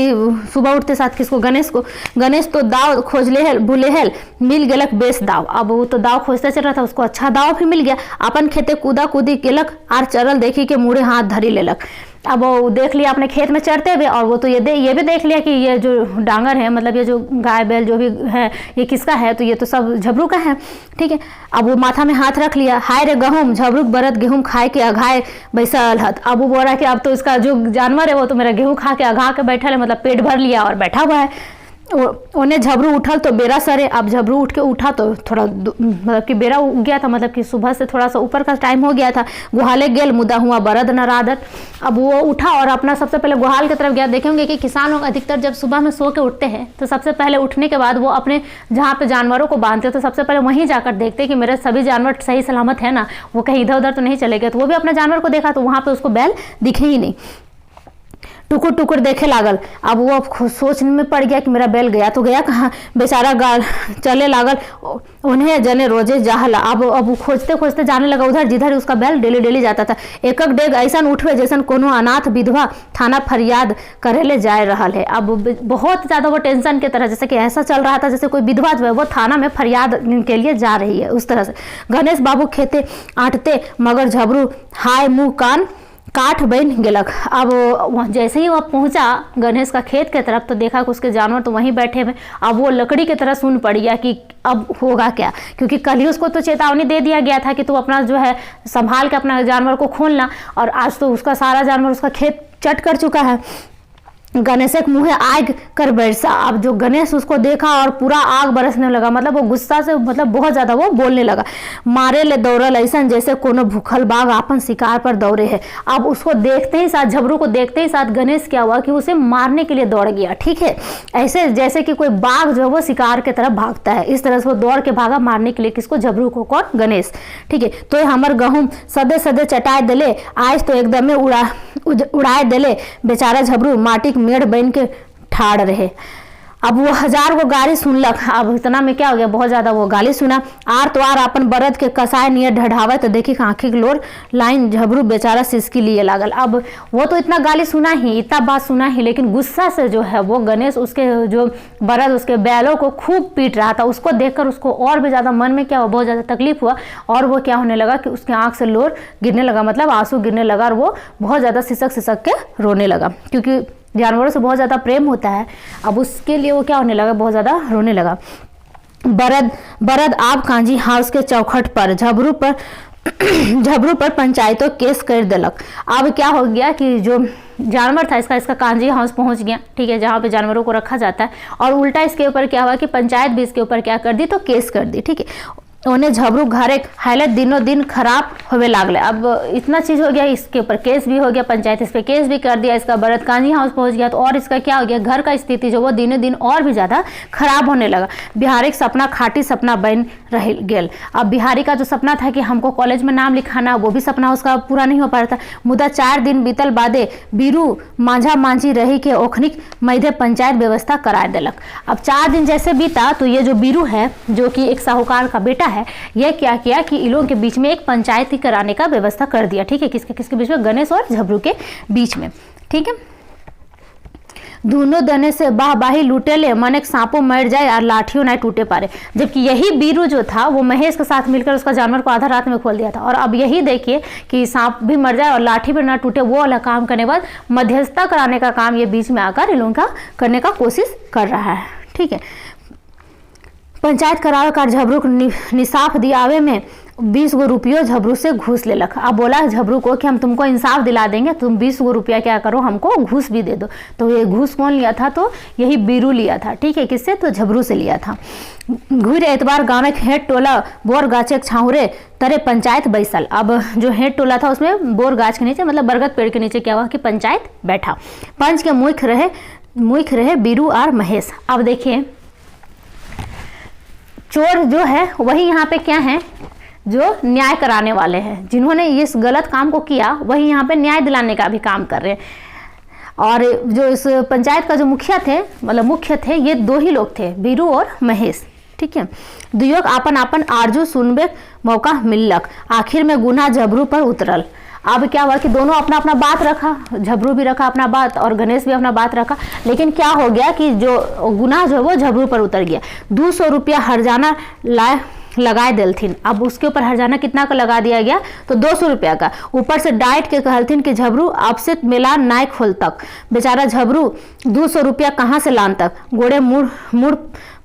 सुबह उठते साथ किसको, गणेश तो दाव खोज ले हेल बुले हेल मिल गेलक बेस दाव। अब वो तो दाव खोजते चल रहा था, उसको अच्छा दाव भी मिल गया। अपन खेते कूदा कूदी केलक आर चरल देखी के मुड़े हाथ धरी लेलक। अब वो देख लिया अपने खेत में चरते हुए, और वो तो ये भी देख लिया कि ये जो डांगर है, मतलब ये जो गाय बैल जो भी है ये किसका है, तो ये तो सब झबरू का है। ठीक है, अब वो माथा में हाथ रख लिया, हाय रे गहूम झबरूक बरत गेहूं खाए के अघाए बैसल हत। अब वो बोल रहा है कि अब तो इसका जो जानवर है वो तो मेरा गेहूं खा के अघा के बैठा है, मतलब पेट भर लिया और बैठा हुआ है। उन्हें झबरू उठल तो बेरा सरे, अब झबरू उठ के उठा तो थोड़ा मतलब कि बेरा उग गया था, मतलब कि सुबह से थोड़ा सा ऊपर का टाइम हो गया था। गुहाले गेल मुदा हुआ बरद न रादत। अब वो उठा और अपना सबसे पहले गुहाल की तरफ गया। देखेंगे कि किसान लोग अधिकतर जब सुबह में सो के उठते हैं तो सबसे पहले उठने के बाद वो अपने जहाँ पे जानवरों को बांधते हैं तो सबसे पहले वहीं जाकर देखते हैं कि मेरे सभी जानवर सही सलामत है ना, वो कहीं इधर उधर तो नहीं चले गए। तो वो भी अपने जानवर को देखा तो वहाँ पे उसको बैल दिखे ही नहीं, टुकुर टुकुर देखे लागल। अब वो सोचने में पड़ गया कि मेरा बैल गया तो गया कहाँ, बेचारा गाल चले लागल उन्हें जने रोजे जाहला। अब खोजते खोजते जाने लगा उधर जिधर उसका बैल डेली जाता था। एक डेग ऐसा उठवे जैसन कोनो अनाथ विधवा थाना फरियाद करेले जाए रहा है। अब बहुत ज़्यादा वो टेंशन के तरह, जैसे कि ऐसा चल रहा था जैसे कोई विधवा जो है वो थाना में फरियाद के लिए जा रही है, उस तरह से। गणेश बाबू खेते आटते मगर झबरू हाय मुँह कान काठ बन गेलक। अब जैसे ही वो पहुंचा गणेश का खेत के तरफ तो देखा कि उसके जानवर तो वहीं बैठे हुए। अब वो लकड़ी की तरह सुन पड़ गया कि अब होगा क्या, क्योंकि कल ही उसको तो चेतावनी दे दिया गया था कि तू अपना जो है संभाल के अपना जानवर को खोलना, और आज तो उसका सारा जानवर उसका खेत चट कर चुका है। गणेश के मुँह आग कर बरसा। अब जो गणेश उसको देखा और पूरा आग बरसने लगा, मतलब वो गुस्सा से मतलब बहुत ज़्यादा वो बोलने लगा। मारे ले दौड़ल ऐसन जैसे कोनो भूखल बाघ अपन शिकार पर दौड़े है। अब उसको देखते ही साथ, झबरू को देखते ही साथ गणेश क्या हुआ कि उसे मारने के लिए दौड़ गया। ठीक है, ऐसे जैसे कि कोई बाघ जो है वो शिकार की तरफ भागता है, इस तरह से वो दौड़ के भागा मारने के लिए। किसको? झबरू को। कौन? गणेश। ठीक है, तो हमर गहूम सदे सदे चटाए दिले, आज तो एकदम उड़ाए दिले। बेचारा झबरू माटी मेड़ बन के ठाड़ रहे। अब वो 1000 गो गाली सुनलक। अब इतना में क्या हो गया, बहुत ज़्यादा वो गाली सुना। आर तो आर अपन बरद के कसाय नियर ढढ़ावे तो देखी आँखी के लोर लाइन झबरू बेचारा सिसकी लिए लागल। अब वो तो इतना गाली सुना ही, इतना बात सुना ही, लेकिन गुस्सा से जो है वो गणेश उसके जो बरद उसके बैलों को खूब पीट रहा था। उसको देखकर उसको और भी ज़्यादा मन में क्या हुआ, बहुत ज़्यादा तकलीफ हुआ, और वो क्या होने लगा कि उसके आँख से लोर गिरने लगा, मतलब आंसू गिरने लगा, और वो बहुत ज़्यादा सिसक के रोने लगा, क्योंकि जानवरों से बहुत ज़्यादा प्रेम होता है। अब उसके लिए वो क्या होने लगा, बहुत ज़्यादा रोने लगा। बरद आप कांजी हाउस के चौखट पर झबरू पर पंचायतों केस कर दिलक। अब क्या हो गया कि जो जानवर था इसका कांजी हाउस पहुंच गया, ठीक है, जहाँ पे जानवरों को रखा जाता है, और उल्टा इसके ऊपर क्या हुआ कि पंचायत भी इसके ऊपर क्या कर दी, तो केस कर दी। ठीक है, उन्हें झबरू घरे हालत दिनों दिन खराब होवे लागले। अब इतना चीज़ हो गया, इसके ऊपर केस भी हो गया, पंचायत इस पर केस भी कर दिया, इसका बरद कांजी हाउस पहुंच गया, तो और इसका क्या हो गया, घर का स्थिति जो वो दिनों दिन और भी ज़्यादा खराब होने लगा। बिहारी का सपना खाटी सपना बन रह गेल। अब बिहारी का जो सपना था कि हमको कॉलेज में नाम लिखाना, वो भी सपना उसका पूरा नहीं हो पा रहा था। मुदा 4 दिन बीतल बादे बीरू मांझा मांझी रही के ओखनिक मैदे पंचायत व्यवस्था करा दिलक। अब 4 दिन जैसे बीता तो ये जो बीरू है, जो कि एक साहूकार का बेटा है, यह क्या किया कि इन लोगों के बीच में एक पंचायती कराने का व्यवस्था कर दिया। ठीक है, किसके बीच में, गणेश और झबरू के बीच में। ठीक है, दोनों दने से बाही लूटे ले, मन एक सांपों मर जाए और लाठियों ना टूटे पारे। जबकि यही बीरू जो था वो महेश के साथ मिलकर उसका जानवर को आधा रात में खोल दिया था, और अब यही देखिए कि सांप भी मर जाए और लाठी भी ना टूटे, वो वाला काम करने के बाद मध्यस्थता कराने का काम ये बीच में आकर इन लोगों का करने का कोशिश कर रहा है। ठीक है, पंचायत करावे का झबरू को निसाफ दियावे में 20 गो रुपये झबरू से घूस ले लख। अब बोला झबरू को कि हम तुमको इंसाफ दिला देंगे, तुम 20 गो रुपया क्या करो, हमको घूस भी दे दो। तो ये घूस कौन लिया था, तो यही बीरू लिया था। ठीक है, किससे, तो झबरू से लिया था। घूर एतबार गाँव में हेट टोला बोर गाचे छाऊरे तरे पंचायत बैसल। अब जो हेट टोला था उसमें बोर गाछ के नीचे, मतलब बरगद पेड़ के नीचे क्या हुआ कि पंचायत बैठा। पंच के मुख रहे बीरू और महेश। अब देखिए चोर जो है वही यहाँ पे क्या है, जो न्याय कराने वाले हैं, जिन्होंने इस गलत काम को किया वही यहाँ पे न्याय दिलाने का भी काम कर रहे हैं। और जो इस पंचायत का जो मुखिया थे, मतलब मुख्य थे, ये 2 ही लोग थे, बीरू और महेश। ठीक है, दुयोग आपन आपन आरजू सुनबे मौका मिलक, आखिर में गुना झबरू पर उतरल। अब क्या हुआ कि दोनों अपना अपना बात रखा, झबरू भी रखा अपना बात और गणेश भी अपना बात रखा, लेकिन क्या हो गया कि जो गुनाह जो वो झबरू पर उतर गया। 200 रुपया हर्जाना लगाए दिलथिन। अब उसके ऊपर हर्जाना कितना का लगा दिया गया, तो 200 रुपया का। ऊपर से डाइट के कहलथिन कि झबरू आपसे मेला नाय खोल तक, बेचारा झबरू 200 रुपया कहाँ से लान तक, गोड़े मुड़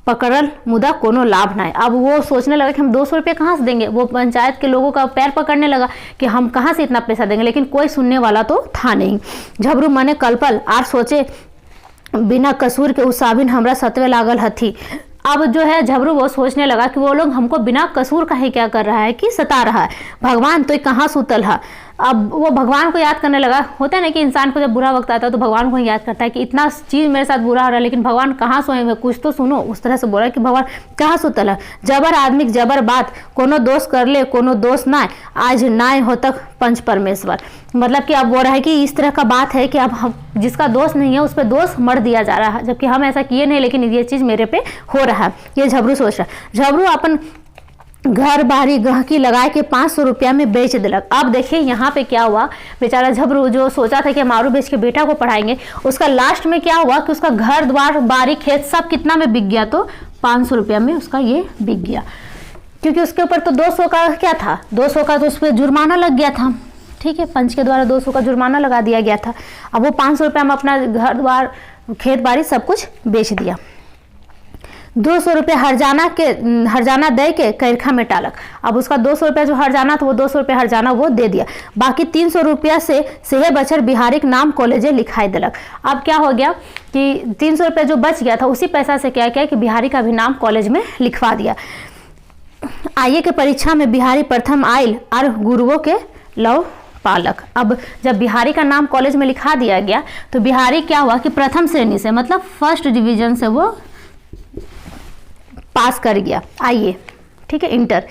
पकड़ल मुदा कोनो लाभ नहीं। अब वो सोचने लगा कि हम 200 रुपये कहाँ से देंगे, वो पंचायत के लोगों का पैर पकड़ने लगा कि हम कहाँ से इतना पैसा देंगे, लेकिन कोई सुनने वाला तो था नहीं। झबरू मने कल्पल आर सोचे बिना कसूर के उसाबिन हमरा सतवे लागल हथी। अब जो है झबरू वो सोचने लगा कि वो लोग हमको बिना कसूर का ही क्या कर रहा है कि सता रहा है, भगवान तो कहाँ सुतल है। अब वो भगवान को याद करने लगा। होता है ना कि इंसान को जब बुरा वक्त आता है तो भगवान को याद करता है कि इतना चीज़ मेरे साथ बुरा हो रहा है, लेकिन भगवान कहाँ सोए हुए, कुछ तो सुनो। उस तरह से बोला कि भगवान कहाँ सुतल है, जबर आदमी जबर बात, कोनो दोष कर ले कोनो दोष ना, आज नाय हो तक पंच परमेश्वर। मतलब कि अब वो रहा है कि इस तरह का बात है कि अब हम जिसका दोष नहीं है उस पर दोष मर दिया जा रहा है, जबकि हम ऐसा किए नहीं, लेकिन ये चीज़ मेरे पे हो रहा है। ये झबरू सोच रहा है। झबरू अपन घर बारी गहकी लगा के 500 रुपया में बेच दिलक। अब देखिए यहाँ पे क्या हुआ, बेचारा झबरू जो सोचा था कि मारू बेच के बेटा को पढ़ाएंगे, उसका लास्ट में क्या हुआ कि उसका घर द्वार बारी खेत सब कितना में बिक गया, तो 500 रुपया में उसका ये बिक गया। क्योंकि उसके ऊपर तो 200 का क्या था, 200 का तो उस पर जुर्माना लग गया था। ठीक है, पंच के द्वारा 200 का जुर्माना लगा दिया गया था। अब वो 500 रुपया में अपना घर द्वार खेत बाड़ी सब कुछ बेच दिया। 200 रुपये हरजाना दे के कैरखा में टालक। अब उसका 200 रुपया जो हरजाना था वो 200 रुपया हरजाना वो दे दिया। बाकी 300 रुपया से सेहे बचर बिहारी के नाम कॉलेजे लिखाई दिलक। अब क्या हो गया कि 300 रुपया जो बच गया था उसी पैसा से क्या किया कि बिहारी का भी नाम कॉलेज में लिखवा दिया। आइए के परीक्षा में बिहारी प्रथम आयल और गुरुओं के लव पालक। अब जब बिहारी का नाम कॉलेज में लिखा दिया गया तो बिहारी क्या हुआ कि प्रथम श्रेणी से, मतलब फर्स्ट डिवीजन से वो पास कर गया। आइए, ठीक है, इंटर।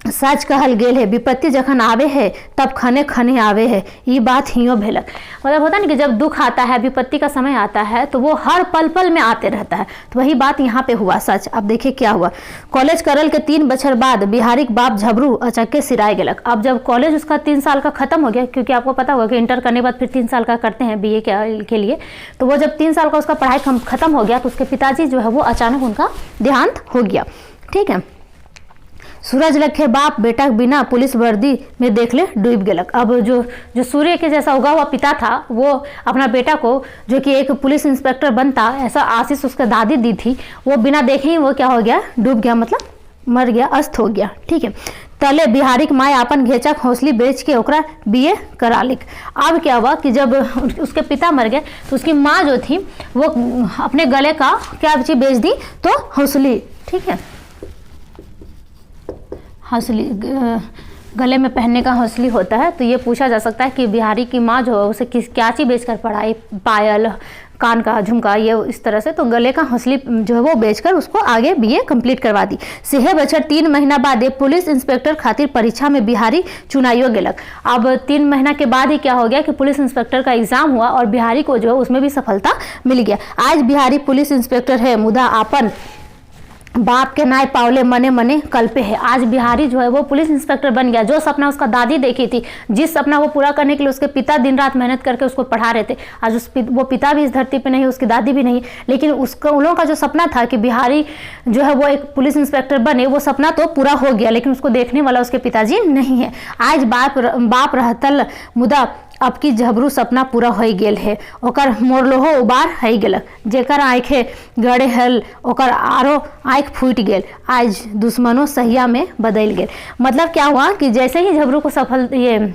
सच कहल गेल है विपत्ति जखन आवे है तब खने खने आवे है, ये बात हियो भेलक। मतलब होता है ना कि जब दुख आता है, विपत्ति का समय आता है तो वो हर पल पल में आते रहता है, तो वही बात यहाँ पे हुआ सच। अब देखिए क्या हुआ। कॉलेज करल के 3 बछर बाद बिहारी के बाप झबरू अचक्के सिराय गेलक। अब जब कॉलेज उसका 3 साल का खत्म हो गया, क्योंकि आपको पता होगा कि इंटर करने के बाद फिर 3 साल का करते हैं BA के लिए, तो वो जब 3 साल का उसका पढ़ाई खत्म हो गया तो उसके पिताजी जो है वो अचानक उनका देहांत हो गया। ठीक है, सूरज लखे बाप बेटा बिना पुलिस वर्दी में देख ले डूब गेलक। अब जो सूर्य के जैसा उगा हुआ पिता था वो अपना बेटा को, जो कि एक पुलिस इंस्पेक्टर बनता, ऐसा आशीष उसका दादी दी थी, वो बिना देखे ही वो क्या हो गया, डूब गया, मतलब मर गया, अस्त हो गया। ठीक है, तले बिहारी के माए अपन घेचक हौसली बेच के ओकरा BA करा लिक। अब क्या हुआ कि जब उसके पिता मर गए तो उसकी माँ जो थी वो अपने गले का क्या चीज बेच दी, तो हौसली। ठीक है, हौसली गले में पहनने का हौसली होता है। तो ये पूछा जा सकता है कि बिहारी की माँ जो है उसे क्या चीज़ बेचकर पढ़ाई, पायल, कान का झुमका, ये इस तरह से, तो गले का हौसली जो है वो बेचकर उसको आगे BA कंप्लीट करवा दी। सेहे बछर 3 महीना बाद पुलिस इंस्पेक्टर खातिर परीक्षा में बिहारी चुनाइयो गेलक। अब 3 महीना के बाद ही क्या हो गया कि पुलिस इंस्पेक्टर का एग्जाम हुआ और बिहारी को जो है उसमें भी सफलता मिल गया। आज बिहारी पुलिस इंस्पेक्टर है, मुदा आपन बाप के नाय पावले मने मने कल्पे है। आज बिहारी जो है वो पुलिस इंस्पेक्टर बन गया। जो सपना उसका दादी देखी थी, जिस सपना वो पूरा करने के लिए उसके पिता दिन रात मेहनत करके उसको पढ़ा रहे थे, आज वो पिता भी इस धरती पे नहीं, उसकी दादी भी नहीं, लेकिन उन लोगों का जो सपना था कि बिहारी जो है वो एक पुलिस इंस्पेक्टर बने, वो सपना तो पूरा हो गया, लेकिन उसको देखने वाला उसके पिताजी नहीं है। आज बाप रहतल मुदा अब की झबरू सपना पूरा हो गेल है, ओकर मोरलोहो उबार है गेलक। जेकर आँखें गड़े हल ओकर आरो आँख फूट गेल, आज दुश्मनों सहिया में बदल गेल। मतलब क्या हुआ कि जैसे ही झबरू को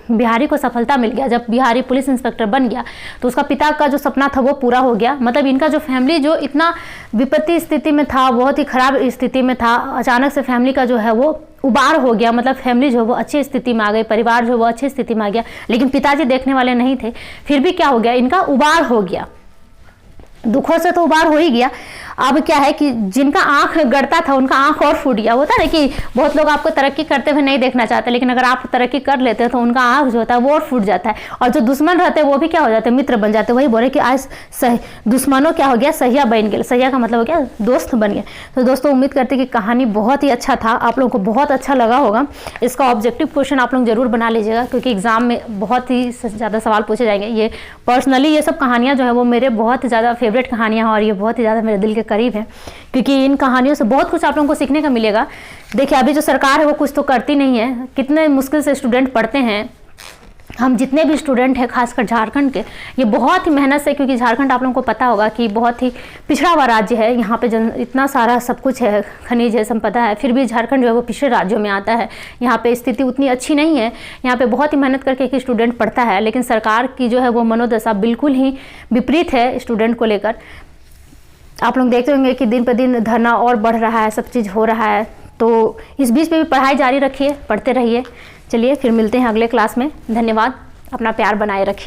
बिहारी को सफलता मिल गया, जब बिहारी पुलिस इंस्पेक्टर बन गया तो उसका पिता का जो सपना था वो पूरा हो गया। मतलब इनका जो फैमिली जो इतना विपत्ति स्थिति में था, बहुत ही खराब स्थिति में था, अचानक से फैमिली का जो है वो उबार हो गया। मतलब फैमिली जो है वो अच्छी स्थिति में आ गई, परिवार जो है वो अच्छी स्थिति में आ गया, लेकिन पिताजी देखने वाले नहीं थे, फिर भी क्या हो गया, इनका उबार हो गया। दुखों से तो उबार हो ही गया। अब क्या है कि जिनका आंख गड़ता था उनका आंख और फूट गया। होता है ना कि बहुत लोग आपको तरक्की करते हुए नहीं देखना चाहते, लेकिन अगर आप तरक्की कर लेते हैं तो उनका आंख जो होता है वो और फूट जाता है, और जो दुश्मन रहते हैं वो भी क्या हो जाते हैं, मित्र बन जाते हैं। वही बोले कि आज दुश्मनों क्या हो गया, सहिया बन गया। सहिया का मतलब हो गया दोस्त बन गया। तो दोस्तों उम्मीद करते हैं कि कहानी बहुत ही अच्छा था, आप लोगों को बहुत अच्छा लगा होगा। इसका ऑब्जेक्टिव क्वेश्चन आप लोग जरूर बना लीजिएगा, क्योंकि एग्जाम में बहुत ही ज़्यादा सवाल पूछे जाएंगे। ये पर्सनली ये सब कहानियाँ जो है वो मेरे बहुत ही ज़्यादा फेवरेट कहानियाँ हैं, और ये बहुत ही ज़्यादा मेरे दिल के करीब है, क्योंकि इन कहानियों से बहुत कुछ आप लोगों को सीखने का मिलेगा। देखिए अभी जो सरकार है वो कुछ तो करती नहीं है, कितने मुश्किल से स्टूडेंट पढ़ते हैं। हम जितने भी स्टूडेंट हैं खासकर झारखंड के, ये बहुत ही मेहनत से, क्योंकि झारखंड आप लोगों को पता होगा कि बहुत ही पिछड़ा हुआ राज्य है। यहाँ पे इतना सारा सब कुछ है, खनिज है, संपदा है, फिर भी झारखंड जो है वो पिछड़े राज्यों में आता है। यहाँ पे स्थिति उतनी अच्छी नहीं है, यहाँ पे बहुत ही मेहनत करके एक स्टूडेंट पढ़ता है, लेकिन सरकार की जो है वो मनोदशा बिल्कुल ही विपरीत है स्टूडेंट को लेकर। आप लोग देखते होंगे कि दिन पर दिन धरना और बढ़ रहा है, सब चीज़ हो रहा है। तो इस बीच में भी पढ़ाई जारी रखिए, पढ़ते रहिए। चलिए फिर मिलते हैं अगले क्लास में। धन्यवाद, अपना प्यार बनाए रखिए।